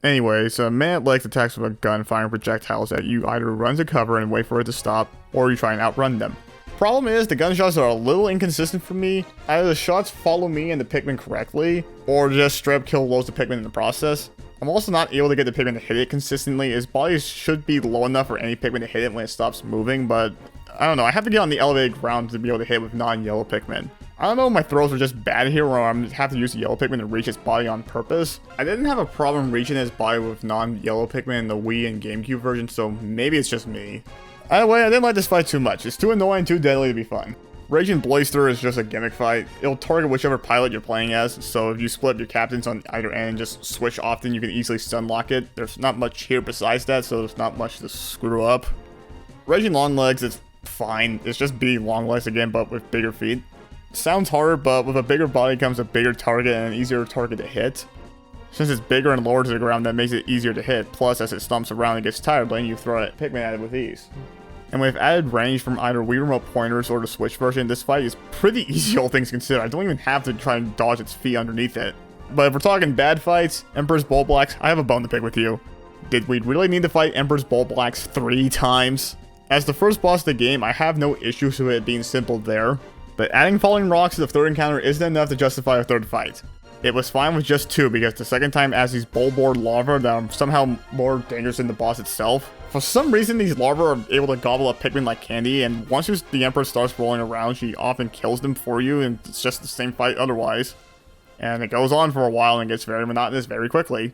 Anyways, Man at Legs attacks with a gun, firing projectiles at you. Either run to cover and wait for it to stop, or you try and outrun them. Problem is, the gunshots are a little inconsistent for me. Either the shots follow me and the Pikmin correctly, or just straight up kill loads of Pikmin in the process. I'm also not able to get the Pikmin to hit it consistently. His body should be low enough for any Pikmin to hit it when it stops moving, but I don't know. I have to get on the elevated ground to be able to hit with non-yellow Pikmin. I don't know if my throws are just bad here or I have to use the yellow Pikmin to reach its body on purpose. I didn't have a problem reaching its body with non-yellow Pikmin in the Wii and GameCube version, so maybe it's just me. Either way, I didn't like this fight too much. It's too annoying and too deadly to be fun. Raging Blaster is just a gimmick fight. It'll target whichever pilot you're playing as, so if you split up your captains on either end and just switch often, you can easily stun lock it. There's not much here besides that, so there's not much to screw up. Raging Longlegs is fine. It's just beating Longlegs again, but with bigger feet. Sounds harder, but with a bigger body comes a bigger target and an easier target to hit. Since it's bigger and lower to the ground, that makes it easier to hit. Plus, as it stomps around and gets tired, letting you throw it Pikmin at it with ease. And with added range from either Wii Remote pointers or the Switch version, this fight is pretty easy, all things considered. I don't even have to try and dodge its feet underneath it. But if we're talking bad fights, Emperor's Bulblax, I have a bone to pick with you. Did we really need to fight Emperor's Bulblax 3 times? As the first boss of the game, I have no issues with it being simple there. But adding falling rocks to the third encounter isn't enough to justify a third fight. It was fine with just 2 because the second time adds these bulborb larvae that are somehow more dangerous than the boss itself. For some reason, these larvae are able to gobble up Pikmin like candy, and once the Empress starts rolling around, she often kills them for you, and it's just the same fight otherwise. And it goes on for a while and gets very monotonous very quickly.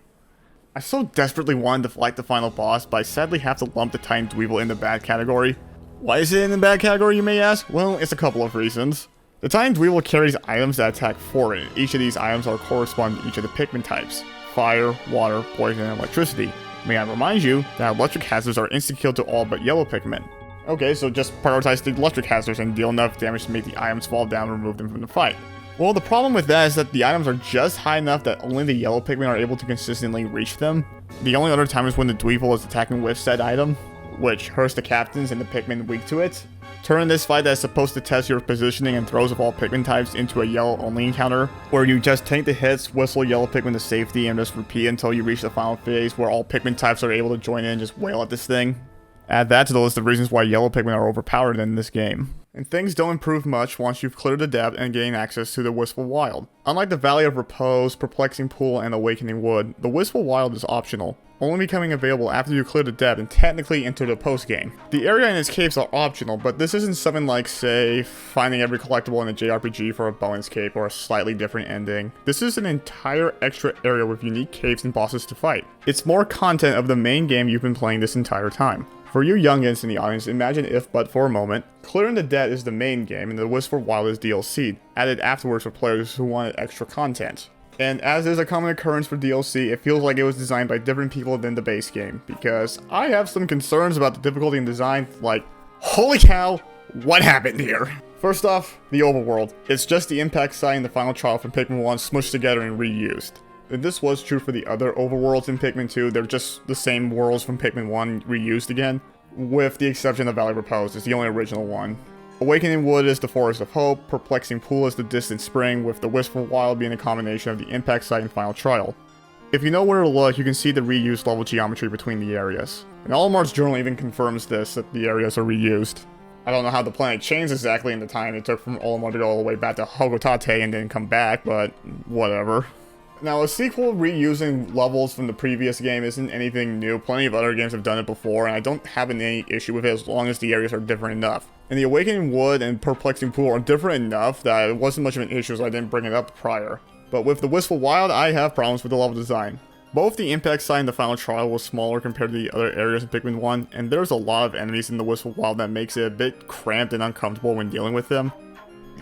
I so desperately wanted to fight the final boss, but I sadly have to lump the Titan Dweevil in the bad category. Why is it in the bad category, you may ask? Well, it's a couple of reasons. The Titan Dweevil carries items that attack for it. Each of these items are corresponding to each of the Pikmin types: fire, water, poison, and electricity. May I remind you that electric hazards are insta-kill to all but yellow Pikmin. Okay, so just prioritize the electric hazards and deal enough damage to make the items fall down and remove them from the fight. Well, the problem with that is that the items are just high enough that only the yellow Pikmin are able to consistently reach them. The only other time is when the Dweevil is attacking with said item, which hurts the captains and the Pikmin weak to it. Turn this fight that is supposed to test your positioning and throws of all Pikmin types into a yellow-only encounter, where you just tank the hits, whistle yellow Pikmin to safety, and just repeat until you reach the final phase where all Pikmin types are able to join in and just wail at this thing. Add that to the list of reasons why yellow Pikmin are overpowered in this game. And things don't improve much once you've cleared the depth and gain access to the Wistful Wild. Unlike the Valley of Repose, Perplexing Pool, and Awakening Wood, the Wistful Wild is optional, only becoming available after you clear the depth and technically enter the post-game. The area and its caves are optional, but this isn't something like, say, finding every collectible in a JRPG for a bonus cave or a slightly different ending. This is an entire extra area with unique caves and bosses to fight. It's more content of the main game you've been playing this entire time. For you youngins in the audience, imagine if, but for a moment, clearing the debt is the main game and the Wistful Wild is DLC, added afterwards for players who wanted extra content. And as is a common occurrence for DLC, it feels like it was designed by different people than the base game, because I have some concerns about the difficulty in design, like, holy cow, what happened here? First off, the overworld. It's just the impact site and the final trial from Pikmin 1 smushed together and reused. And this was true for the other overworlds in Pikmin 2, they're just the same worlds from Pikmin 1 reused again, with the exception of Valley Repose, it's the only original one. Awakening Wood is the Forest of Hope, Perplexing Pool is the Distant Spring, with the Wistful Wild being a combination of the impact site and final trial. If you know where to look, you can see the reused level geometry between the areas. And Olimar's journal even confirms this, that the areas are reused. I don't know how the planet changed exactly in the time it took from Olimar to go all the way back to Hogotate and then come back, but whatever. Now, a sequel reusing levels from the previous game isn't anything new. Plenty of other games have done it before, and I don't have any issue with it as long as the areas are different enough. And the Awakening Wood and Perplexing Pool are different enough that it wasn't much of an issue, so I didn't bring it up prior. But with the Wistful Wild, I have problems with the level design. Both the impact site and the final trial was smaller compared to the other areas in Pikmin 1, and there's a lot of enemies in the Wistful Wild that makes it a bit cramped and uncomfortable when dealing with them.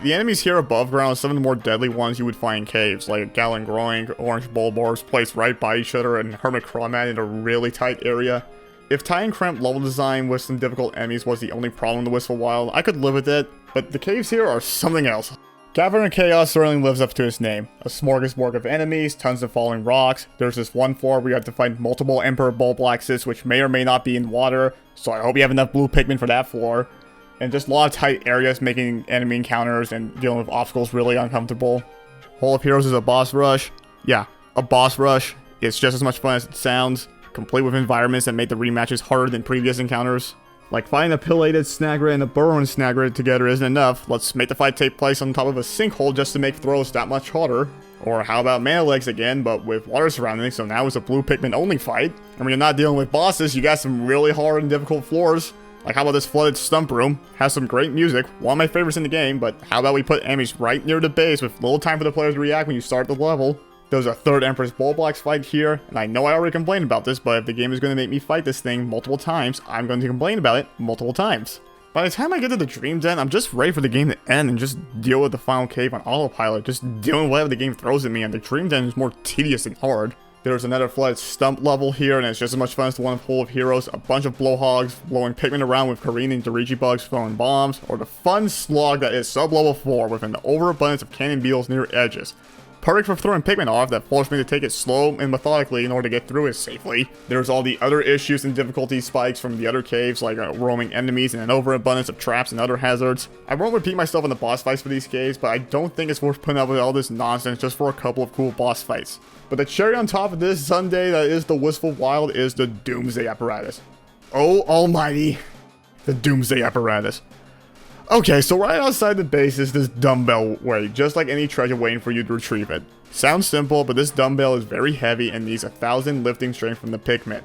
The enemies here above ground are some of the more deadly ones you would find in caves, like Gallon Groin, Orange Bulbors placed right by each other, and Hermit Crawmat in a really tight area. If Titan Cramp level design with some difficult enemies was the only problem in the Wistful Wild, I could live with it, but the caves here are something else. Cavern of Chaos certainly lives up to its name. A smorgasbord of enemies, tons of falling rocks, there's this one floor where you have to fight multiple Emperor Bulblaxes, which may or may not be in water, so I hope you have enough blue Pikmin for that floor. And just a lot of tight areas making enemy encounters and dealing with obstacles really uncomfortable. Hall of Heroes is a boss rush. Yeah, a boss rush. It's just as much fun as it sounds, complete with environments that make the rematches harder than previous encounters. Like fighting a pillated Snagrid and a burrowing Snagrid together isn't enough, let's make the fight take place on top of a sinkhole just to make throws that much harder. Or how about Mana Legs again, but with water surrounding, so now it's a blue Pikmin only fight. And when you're not dealing with bosses, you got some really hard and difficult floors. Like how about this flooded stump room? Has some great music, one of my favorites in the game, but how about we put enemies right near the base with little time for the players to react when you start the level? There's a third Empress Bulblax fight here, and I know I already complained about this, but if the game is going to make me fight this thing multiple times, I'm going to complain about it multiple times. By the time I get to the Dream Den, I'm just ready for the game to end and just deal with the final cave on autopilot, just dealing with whatever the game throws at me, and the Dream Den is more tedious and hard. There's another flooded stump level here, and it's just as much fun as the one of Hall of Heroes, a bunch of blowhogs blowing Pikmin around with careening Dirigi bugs throwing bombs, or the fun slog that is sub-level 4 with an overabundance of cannon beetles near edges. Perfect for throwing Pikmin off that forced me to take it slow and methodically in order to get through it safely. There's all the other issues and difficulty spikes from the other caves, like roaming enemies and an overabundance of traps and other hazards. I won't repeat myself in the boss fights for these caves, but I don't think it's worth putting up with all this nonsense just for a couple of cool boss fights. But the cherry on top of this sundae that is the Wistful Wild is the Doomsday Apparatus. Oh almighty, the Doomsday Apparatus. Okay, so right outside the base is this dumbbell weight, just like any treasure waiting for you to retrieve it. Sounds simple, but this dumbbell is very heavy and needs 1,000 lifting strength from the Pikmin,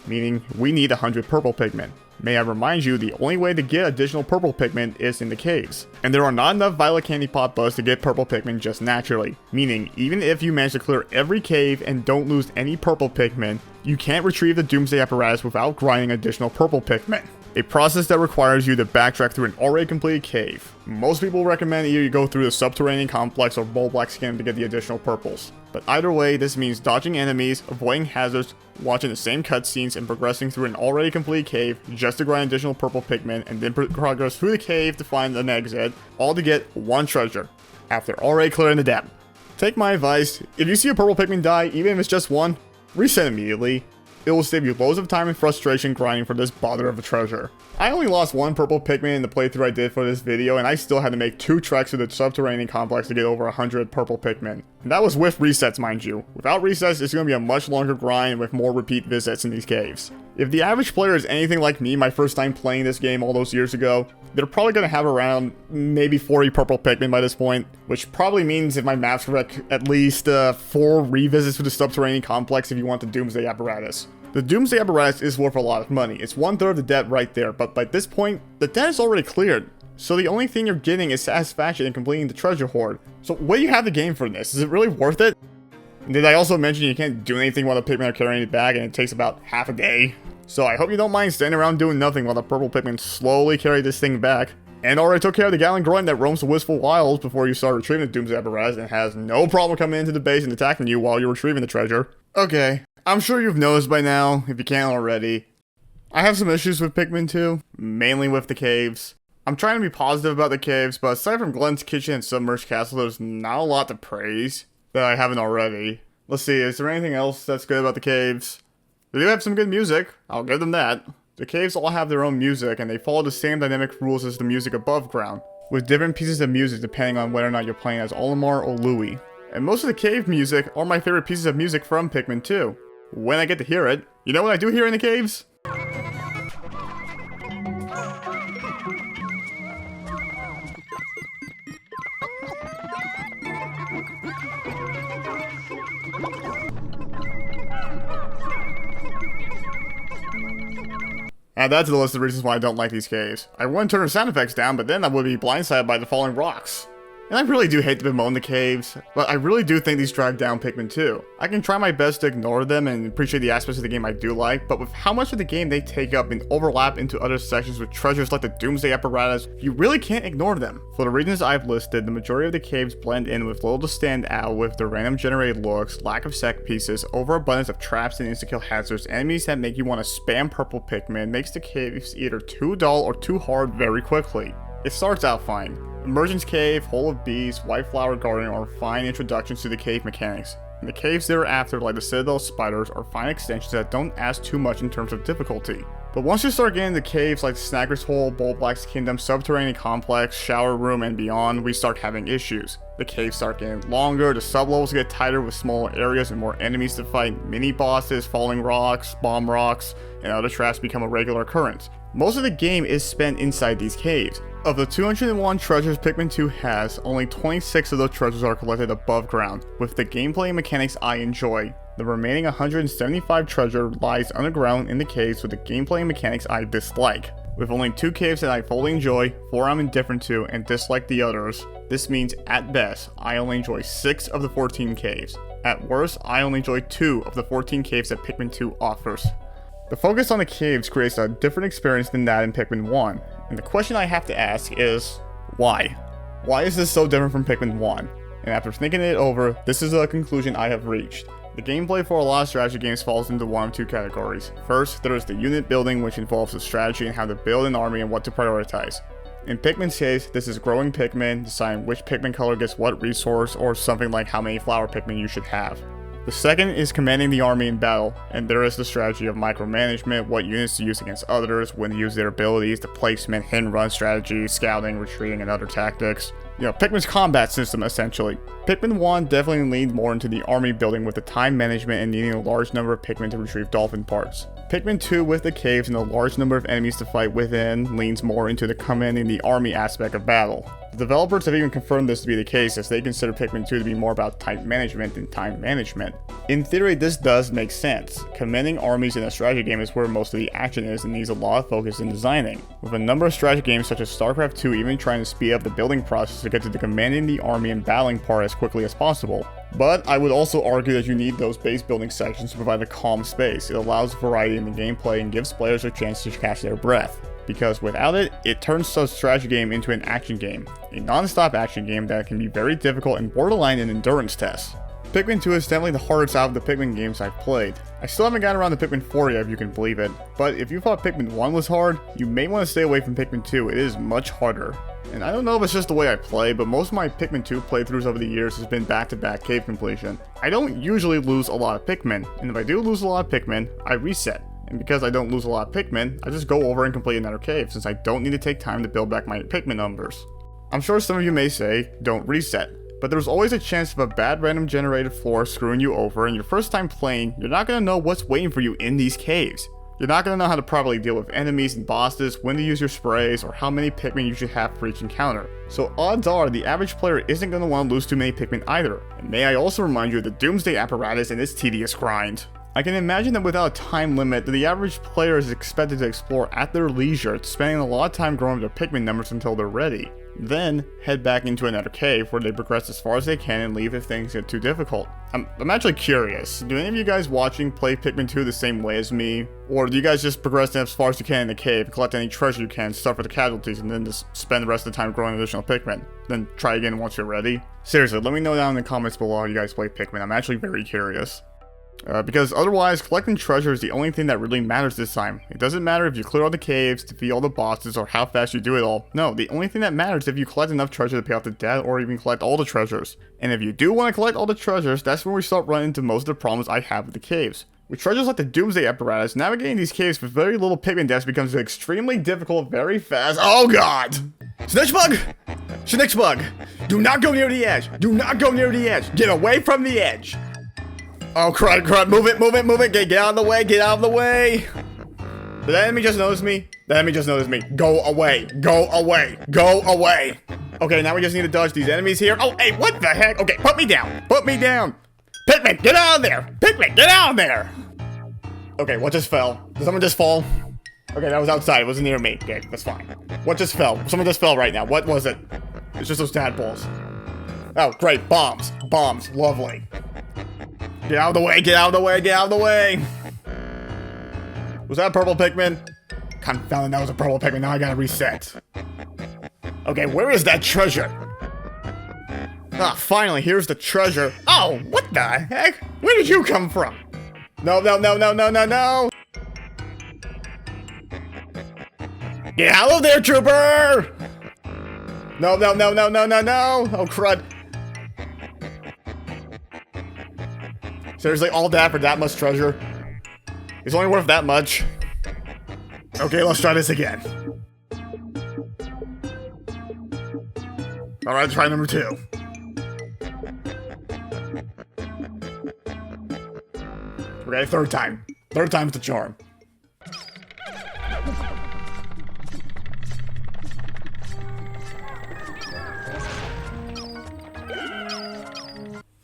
meaning we need 100 purple Pikmin. May I remind you, the only way to get additional purple Pikmin is in the caves. And there are not enough Violet Candy Pot bugs to get purple Pikmin just naturally, meaning even if you manage to clear every cave and don't lose any purple Pikmin, you can't retrieve the Doomsday Apparatus without grinding additional purple Pikmin. A process that requires you to backtrack through an already completed cave. Most people recommend either you go through the subterranean complex or Bold Black Skin to get the additional purples. But either way, this means dodging enemies, avoiding hazards, watching the same cutscenes, and progressing through an already completed cave just to grind additional purple Pikmin, and then progress through the cave to find an exit, all to get one treasure, after already clearing the depth. Take my advice, if you see a purple Pikmin die, even if it's just one, reset immediately. It will save you loads of time and frustration grinding for this bother of a treasure. I only lost one purple Pikmin in the playthrough I did for this video, and I still had to make 2 treks to the subterranean complex to get over 100 purple Pikmin. And that was with resets, mind you. Without resets, it's going to be a much longer grind with more repeat visits in these caves. If the average player is anything like me my first time playing this game all those years ago, they're probably going to have around maybe 40 purple Pikmin by this point, which probably means, if my math's correct, at least 4 revisits to the subterranean complex if you want the Doomsday Apparatus. The Doomsday Apparatus is worth a lot of money. It's 1/3 of the debt right there, but by this point, the debt is already cleared. So the only thing you're getting is satisfaction in completing the treasure hoard. So what do you have to gain from this? Is it really worth it? Did I also mention you can't do anything while the Pikmin are carrying it back, and it takes about half a day? So I hope you don't mind standing around doing nothing while the purple Pikmin slowly carry this thing back. And already took care of the Gallon Grunt that roams the Wistful Wilds before you start retrieving the Doomsday Apparatus, and has no problem coming into the base and attacking you while you're retrieving the treasure. Okay, I'm sure you've noticed by now, if you can't already. I have some issues with Pikmin 2, mainly with the caves. I'm trying to be positive about the caves, but aside from Glenn's Kitchen and Submerged Castle, there's not a lot to praise that I haven't already. Let's see, is there anything else that's good about the caves? They do have some good music, I'll give them that. The caves all have their own music, and they follow the same dynamic rules as the music above ground, with different pieces of music depending on whether or not you're playing as Olimar or Louie. And most of the cave music are my favorite pieces of music from Pikmin 2. When I get to hear it. You know what I do here in the caves? Add that to the list of reasons why I don't like these caves. I wouldn't turn the sound effects down, but then I would be blindsided by the falling rocks. And I really do hate to bemoan the caves, but I really do think these drag down Pikmin 2. I can try my best to ignore them and appreciate the aspects of the game I do like, but with how much of the game they take up and overlap into other sections with treasures like the Doomsday Apparatus, you really can't ignore them. For the reasons I've listed, the majority of the caves blend in with little to stand out with their random generated looks, lack of set pieces, overabundance of traps and insta-kill hazards, enemies that make you want to spam purple Pikmin, makes the caves either too dull or too hard very quickly. It starts out fine. Emergence Cave, Hole of Beasts, White Flower Garden are fine introductions to the cave mechanics, and the caves thereafter, like the Citadel Spiders, are fine extensions that don't ask too much in terms of difficulty. But once you start getting into caves like Snagger's Hole, Bold Black's Kingdom, Subterranean Complex, Shower Room, and beyond, we start having issues. The caves start getting longer, the sublevels get tighter with smaller areas and more enemies to fight, mini-bosses, falling rocks, bomb rocks, and other traps become a regular occurrence. Most of the game is spent inside these caves. Of the 201 treasures Pikmin 2 has, only 26 of those treasures are collected above ground, with the gameplay and mechanics I enjoy. The remaining 175 treasure lies underground in the caves with the gameplay and mechanics I dislike. With only 2 caves that I fully enjoy, 4 I'm indifferent to, and dislike the others, this means at best, I only enjoy 6 of the 14 caves. At worst, I only enjoy 2 of the 14 caves that Pikmin 2 offers. The focus on the caves creates a different experience than that in Pikmin 1, and the question I have to ask is, why? Why is this so different from Pikmin 1? And after thinking it over, this is a conclusion I have reached. The gameplay for a lot of strategy games falls into one of 2 categories. First, there is the unit building, which involves the strategy and how to build an army and what to prioritize. In Pikmin's case, this is growing Pikmin, deciding which Pikmin color gets what resource, or something like how many flower Pikmin you should have. The second is commanding the army in battle, and there is the strategy of micromanagement, what units to use against others, when to use their abilities, the placement, hit and run strategy, scouting, retreating, and other tactics. You know, Pikmin's combat system, essentially. Pikmin 1 definitely leaned more into the army building with the time management and needing a large number of Pikmin to retrieve dolphin parts. Pikmin 2 with the caves and a large number of enemies to fight within leans more into the commanding the army aspect of battle. The developers have even confirmed this to be the case, as they consider Pikmin 2 to be more about type management than time management. In theory, this does make sense. Commanding armies in a strategy game is where most of the action is and needs a lot of focus in designing, with a number of strategy games such as StarCraft 2 even trying to speed up the building process to get to the commanding the army and battling part as quickly as possible. But I would also argue that you need those base building sections to provide a calm space. It allows variety in the gameplay and gives players a chance to catch their breath. Because without it, it turns a strategy game into an action game. A non-stop action game that can be very difficult and borderline an endurance test. Pikmin 2 is definitely the hardest out of the Pikmin games I've played. I still haven't gotten around to Pikmin 4 yet, if you can believe it. But if you thought Pikmin 1 was hard, you may want to stay away from Pikmin 2. It is much harder. And I don't know if it's just the way I play, but most of my Pikmin 2 playthroughs over the years has been back-to-back cave completion. I don't usually lose a lot of Pikmin, and if I do lose a lot of Pikmin, I reset. And because I don't lose a lot of Pikmin, I just go over and complete another cave, since I don't need to take time to build back my Pikmin numbers. I'm sure some of you may say, don't reset. But there's always a chance of a bad random generated floor screwing you over, and your first time playing, you're not going to know what's waiting for you in these caves. You're not going to know how to properly deal with enemies and bosses, when to use your sprays, or how many Pikmin you should have for each encounter. So odds are, the average player isn't going to want to lose too many Pikmin either. And may I also remind you of the Doomsday apparatus and its tedious grind. I can imagine that without a time limit, the average player is expected to explore at their leisure, spending a lot of time growing their Pikmin numbers until they're ready. Then, head back into another cave where they progress as far as they can and leave if things get too difficult. I'm actually curious, do any of you guys watching play Pikmin 2 the same way as me? Or do you guys just progress as far as you can in the cave, collect any treasure you can, suffer the casualties, and then just spend the rest of the time growing additional Pikmin? Then try again once you're ready? Seriously, let me know down in the comments below how you guys play Pikmin. I'm actually very curious. Because otherwise, collecting treasure is the only thing that really matters this time. It doesn't matter if you clear all the caves, defeat all the bosses, or how fast you do it all. No, the only thing that matters is if you collect enough treasure to pay off the debt, or even collect all the treasures. And if you do want to collect all the treasures, that's when we start running into most of the problems I have with the caves. With treasures like the Doomsday apparatus, navigating these caves with very little Pikmin deaths becomes extremely difficult very fast. Oh god! Snitchbug! Snitchbug! Do not go near the edge! Do not go near the edge! Get away from the edge! Oh crud, crud, move it, move it, move it, get out of the way, get out of the way! Did that enemy just notice me? That enemy just noticed me. Go away, go away, go away! Okay, now we just need to dodge these enemies here. Oh, hey, what the heck? Okay, put me down, put me down! Pikmin, get out of there! Pikmin, get out of there! Okay, what just fell? Did someone just fall? Okay, that was outside, it wasn't near me. Okay, that's fine. What just fell? Someone just fell right now, what was it? It's just those tadpoles. Oh, great, bombs, bombs, lovely. Get out of the way, get out of the way, get out of the way! Was that a purple Pikmin? Confound it, that was a purple Pikmin, now I gotta reset. Okay, where is that treasure? Ah, finally, here's the treasure. Oh, what the heck? Where did you come from? No, no, no, no, no, no, no! Get out of there, trooper! No, no, no, no, no, no, no! Oh, crud. Seriously, all that for that much treasure? It's only worth that much. Okay, let's try this again. Alright, try number 2. Okay, third time. Third time's the charm.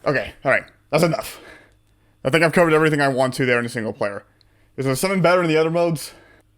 Okay, alright. That's enough. I think I've covered everything I want to there in a single player. Is there something better in the other modes?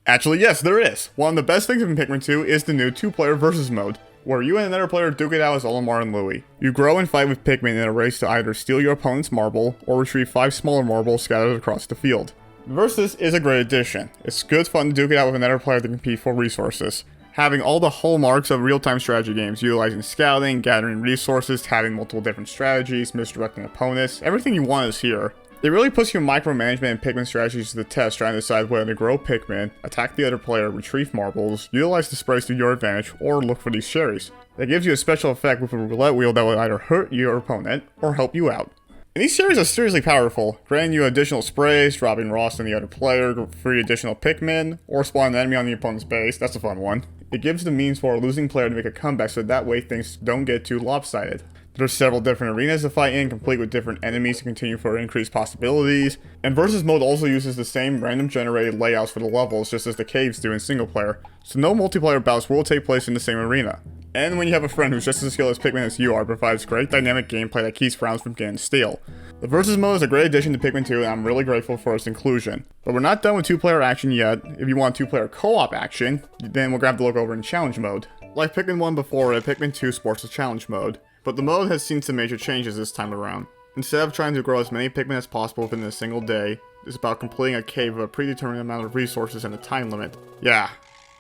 Actually, yes, there is. One of the best things in Pikmin 2 is the new 2-player versus mode, where you and another player duke it out as Olimar and Louie. You grow and fight with Pikmin in a race to either steal your opponent's marble, or retrieve 5 smaller marbles scattered across the field. Versus is a great addition. It's good fun to duke it out with another player to compete for resources. Having all the hallmarks of real-time strategy games, utilizing scouting, gathering resources, having multiple different strategies, misdirecting opponents, everything you want is here. It really puts your micromanagement and Pikmin strategies to the test, trying to decide whether to grow Pikmin, attack the other player, retrieve marbles, utilize the sprays to your advantage, or look for these cherries. That gives you a special effect with a roulette wheel that will either hurt your opponent, or help you out. And these cherries are seriously powerful, granting you additional sprays, dropping Ross on the other player, free additional Pikmin, or spawn an enemy on the opponent's base. That's a fun one. It gives the means for a losing player to make a comeback, so that way things don't get too lopsided. The There's several different arenas to fight in, complete with different enemies to continue for increased possibilities. And Versus mode also uses the same random generated layouts for the levels, just as the caves do in single player, so no multiplayer bouts will take place in the same arena. And when you have a friend who's just as skilled as Pikmin as you are, it provides great dynamic gameplay that keeps rounds from getting stale. The Versus mode is a great addition to Pikmin 2 and I'm really grateful for its inclusion. But we're not done with 2-player action yet. If you want 2-player co-op action, then we'll grab the look over in challenge mode. Like Pikmin 1 before it, Pikmin 2 sports a challenge mode. But the mode has seen some major changes this time around. Instead of trying to grow as many Pikmin as possible within a single day, it's about completing a cave with a predetermined amount of resources and a time limit. Yeah,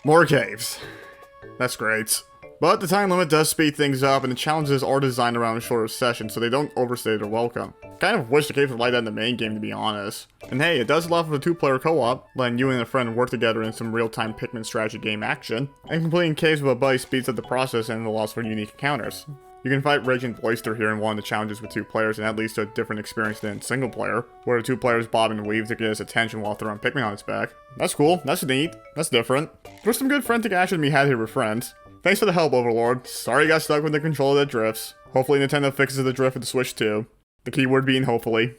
more caves. That's great. But the time limit does speed things up, and the challenges are designed around a shorter session, so they don't overstay their welcome. Kind of wish the caves were like that in the main game, to be honest. And hey, it does allow for a 2-player co-op, letting you and a friend work together in some real-time Pikmin strategy game action. And completing caves with a buddy speeds up the process and allows for unique encounters. You can fight Raging Boister here in one of the challenges with 2 players, and that leads to a different experience than single player, where the 2 players bob and weave to get his attention while throwing Pikmin on his back. That's cool, that's neat, that's different. There's some good frantic action to be had here with friends. Thanks for the help, Overlord. Sorry you got stuck with the controller that drifts. Hopefully Nintendo fixes the drift with the Switch too. The keyword being hopefully.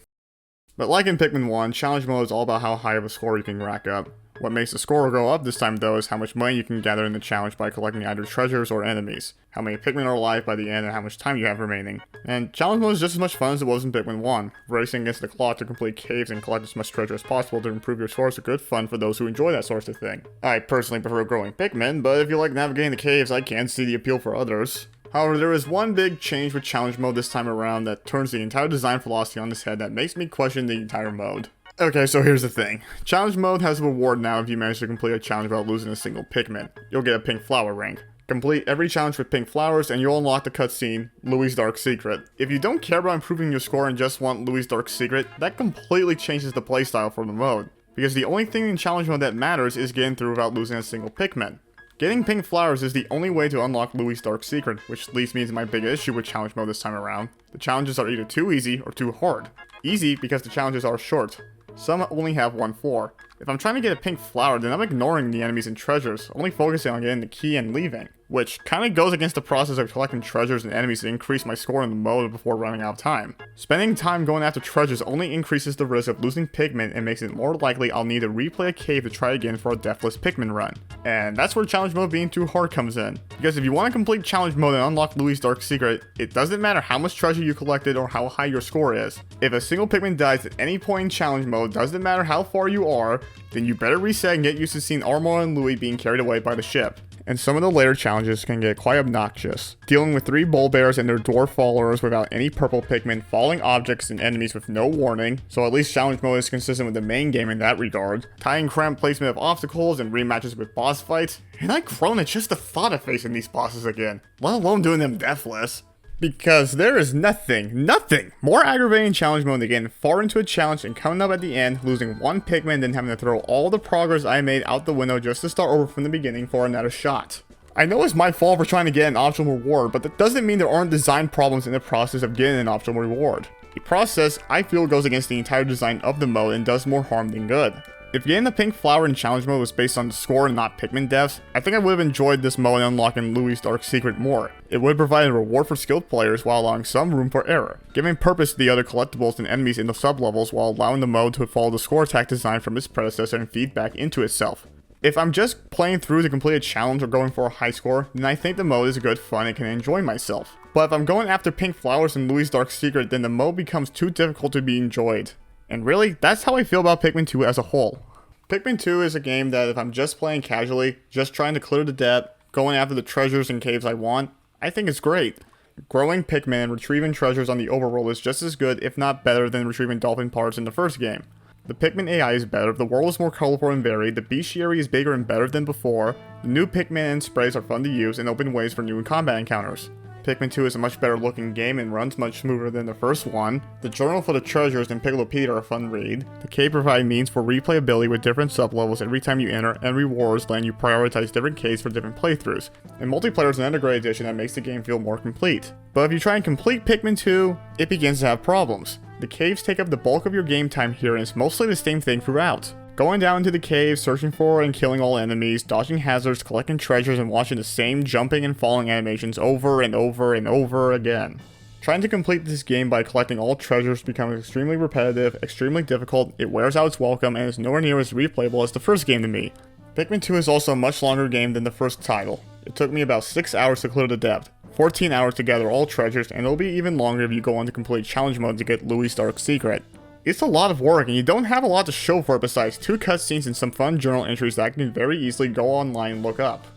But like in Pikmin 1, challenge mode is all about how high of a score you can rack up. What makes the score go up this time though is how much money you can gather in the challenge by collecting either treasures or enemies, how many Pikmin are alive by the end, and how much time you have remaining. And challenge mode is just as much fun as it was in Pikmin 1. Racing against the clock to complete caves and collect as much treasure as possible to improve your scores is good fun for those who enjoy that sort of thing. I personally prefer growing Pikmin, but if you like navigating the caves, I can see the appeal for others. However, there is one big change with challenge mode this time around that turns the entire design philosophy on its head that makes me question the entire mode. Okay, so here's the thing. Challenge mode has a reward now if you manage to complete a challenge without losing a single Pikmin. You'll get a pink flower rank. Complete every challenge with pink flowers and you'll unlock the cutscene, Louie's Dark Secret. If you don't care about improving your score and just want Louie's Dark Secret, that completely changes the playstyle for the mode. Because the only thing in challenge mode that matters is getting through without losing a single Pikmin. Getting pink flowers is the only way to unlock Louie's Dark Secret, which leads me to my big issue with challenge mode this time around. The challenges are either too easy or too hard. Easy because the challenges are short. Some only have one floor. If I'm trying to get a pink flower, then I'm ignoring the enemies and treasures, only focusing on getting the key and leaving. Which kinda goes against the process of collecting treasures and enemies to increase my score in the mode before running out of time. Spending time going after treasures only increases the risk of losing Pikmin and makes it more likely I'll need to replay a cave to try again for a deathless Pikmin run. And that's where challenge mode being too hard comes in. Because if you want to complete challenge mode and unlock Louie's Dark Secret, it doesn't matter how much treasure you collected or how high your score is. If a single Pikmin dies at any point in challenge mode, doesn't matter how far you are, then you better reset and get used to seeing Armor and Louie being carried away by the ship. And some of the later challenges can get quite obnoxious. Dealing with 3 bull bears and their dwarf followers without any purple Pikmin, falling objects and enemies with no warning, so at least challenge mode is consistent with the main game in that regard. Tying cramped placement of obstacles and rematches with boss fights, and I groan at just the thought of facing these bosses again, let alone doing them deathless. Because there is nothing more aggravating challenge mode than getting far into a challenge and coming up at the end, losing 1 Pikmin, then having to throw all the progress I made out the window just to start over from the beginning for another shot. I know it's my fault for trying to get an optional reward, but that doesn't mean there aren't design problems in the process of getting an optional reward. A process I feel goes against the entire design of the mode and does more harm than good. If getting the pink flower in challenge mode was based on the score and not Pikmin deaths, I think I would have enjoyed this mode and unlocking Louie's Dark Secret more. It would provide a reward for skilled players while allowing some room for error, giving purpose to the other collectibles and enemies in the sub-levels while allowing the mode to follow the score attack design from its predecessor and feed back into itself. If I'm just playing through to complete a challenge or going for a high score, then I think the mode is good fun and can enjoy myself. But if I'm going after pink flowers and Louie's Dark Secret, then the mode becomes too difficult to be enjoyed. And really, that's how I feel about Pikmin 2 as a whole. Pikmin 2 is a game that if I'm just playing casually, just trying to clear the debt, going after the treasures and caves I want, I think it's great. Growing Pikmin and retrieving treasures on the overworld is just as good, if not better, than retrieving dolphin parts in the first game. The Pikmin AI is better, the world is more colorful and varied, the bestiary is bigger and better than before, the new Pikmin and sprays are fun to use and open ways for new combat encounters. Pikmin 2 is a much better looking game and runs much smoother than the first one. The journal for the treasures and Piccolopedia are a fun read. The cave provide means for replayability with different sub-levels every time you enter, and rewards letting you prioritize different caves for different playthroughs. And multiplayer is another great addition that makes the game feel more complete. But if you try and complete Pikmin 2, it begins to have problems. The caves take up the bulk of your game time here and it's mostly the same thing throughout. Going down into the cave, searching for and killing all enemies, dodging hazards, collecting treasures, and watching the same jumping and falling animations over and over and over again. Trying to complete this game by collecting all treasures becomes extremely repetitive, extremely difficult, it wears out its welcome, and is nowhere near as replayable as the first game to me. Pikmin 2 is also a much longer game than the first title. It took me about 6 hours to clear the depth, 14 hours to gather all treasures, and it'll be even longer if you go on to complete challenge mode to get Louie's dark secret. It's a lot of work, and you don't have a lot to show for it besides 2 cutscenes and some fun journal entries that I can very easily go online and look up.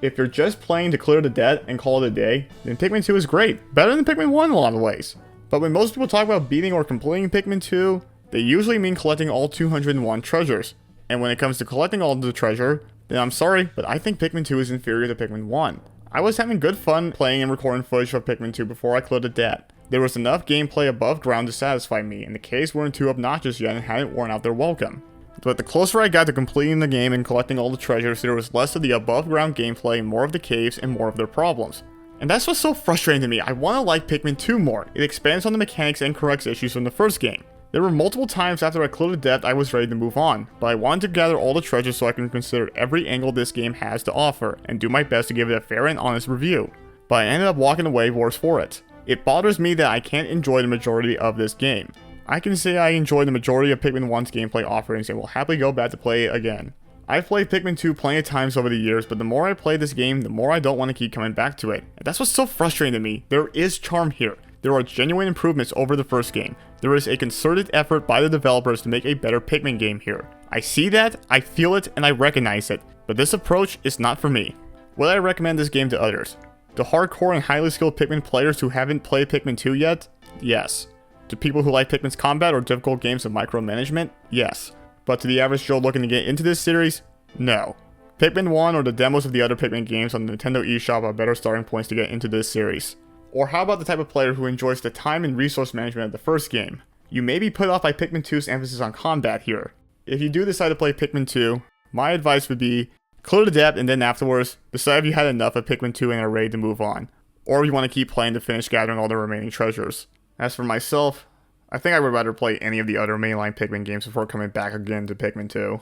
If you're just playing to clear the debt and call it a day, then Pikmin 2 is great, better than Pikmin 1 in a lot of ways. But when most people talk about beating or completing Pikmin 2, they usually mean collecting all 201 treasures. And when it comes to collecting all the treasure, then I'm sorry, but I think Pikmin 2 is inferior to Pikmin 1. I was having good fun playing and recording footage of Pikmin 2 before I cleared the debt. There was enough gameplay above ground to satisfy me, and the caves weren't too obnoxious yet and hadn't worn out their welcome. But the closer I got to completing the game and collecting all the treasures, there was less of the above ground gameplay, more of the caves, and more of their problems. And that's what's so frustrating to me. I want to like Pikmin 2 more. It expands on the mechanics and corrects issues from the first game. There were multiple times after I cleared the depth I was ready to move on, but I wanted to gather all the treasures so I can consider every angle this game has to offer, and do my best to give it a fair and honest review. But I ended up walking away worse for it. It bothers me that I can't enjoy the majority of this game. I can say I enjoy the majority of Pikmin 1's gameplay offerings and will happily go back to play it again. I've played Pikmin 2 plenty of times over the years, but the more I play this game, the more I don't want to keep coming back to it. And that's what's so frustrating to me. There is charm here. There are genuine improvements over the first game. There is a concerted effort by the developers to make a better Pikmin game here. I see that, I feel it, and I recognize it. But this approach is not for me. Would I recommend this game to others? To hardcore and highly skilled Pikmin players who haven't played Pikmin 2 yet? Yes. To people who like Pikmin's combat or difficult games of micromanagement? Yes. But to the average Joe looking to get into this series? No. Pikmin 1 or the demos of the other Pikmin games on the Nintendo eShop are better starting points to get into this series. Or how about the type of player who enjoys the time and resource management of the first game? You may be put off by Pikmin 2's emphasis on combat here. If you do decide to play Pikmin 2, my advice would be clear the depth and then afterwards, decide if you had enough of Pikmin 2 and are ready to move on. Or if you want to keep playing to finish gathering all the remaining treasures. As for myself, I think I would rather play any of the other mainline Pikmin games before coming back again to Pikmin 2.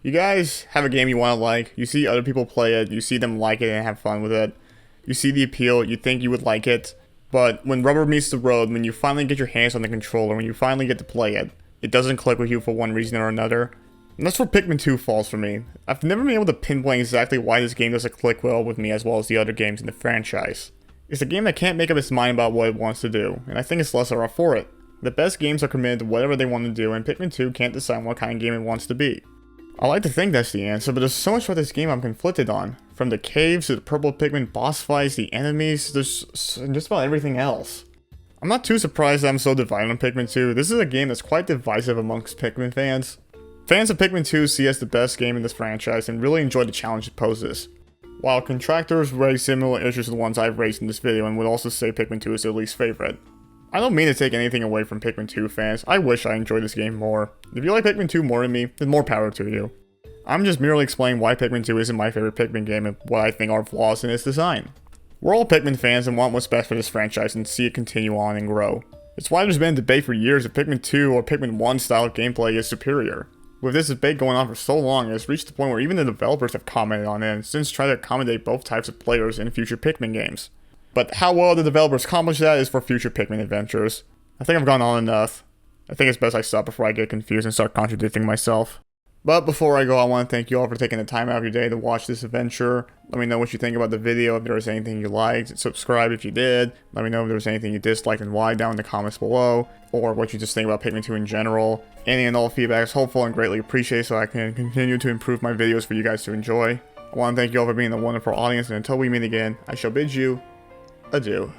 You guys have a game you want to like, you see other people play it, you see them like it and have fun with it. You see the appeal, you think you would like it, but when rubber meets the road, when you finally get your hands on the controller, when you finally get to play it, it doesn't click with you for one reason or another. And that's where Pikmin 2 falls for me. I've never been able to pinpoint exactly why this game doesn't click well with me as well as the other games in the franchise. It's a game that can't make up its mind about what it wants to do, and I think it's lesser off for it. The best games are committed to whatever they want to do, and Pikmin 2 can't decide what kind of game it wants to be. I like to think that's the answer, but there's so much about this game I'm conflicted on. From the caves to the purple Pikmin boss fights, the enemies, there's just about everything else. I'm not too surprised that I'm so divided on Pikmin 2. This is a game that's quite divisive amongst Pikmin fans. Fans of Pikmin 2 see it as the best game in this franchise and really enjoy the challenge it poses. While contractors raise similar issues to the ones I've raised in this video and would also say Pikmin 2 is their least favorite. I don't mean to take anything away from Pikmin 2 fans, I wish I enjoyed this game more. If you like Pikmin 2 more than me, then more power to you. I'm just merely explaining why Pikmin 2 isn't my favorite Pikmin game and what I think are flaws in its design. We're all Pikmin fans and want what's best for this franchise and see it continue on and grow. It's why there's been a debate for years if Pikmin 2 or Pikmin 1 style of gameplay is superior. With this debate going on for so long, it's reached the point where even the developers have commented on it and since tried to accommodate both types of players in future Pikmin games. But how well the developers accomplish that is for future Pikmin adventures. I think I've gone on enough. I think it's best I stop before I get confused and start contradicting myself. But before I go, I want to thank you all for taking the time out of your day to watch this adventure. Let me know what you think about the video, if there was anything you liked. Subscribe if you did. Let me know if there was anything you disliked and why down in the comments below. Or what you just think about Pikmin 2 in general. Any and all feedback is helpful and greatly appreciated so I can continue to improve my videos for you guys to enjoy. I want to thank you all for being a wonderful audience, and until we meet again, I shall bid you adieu.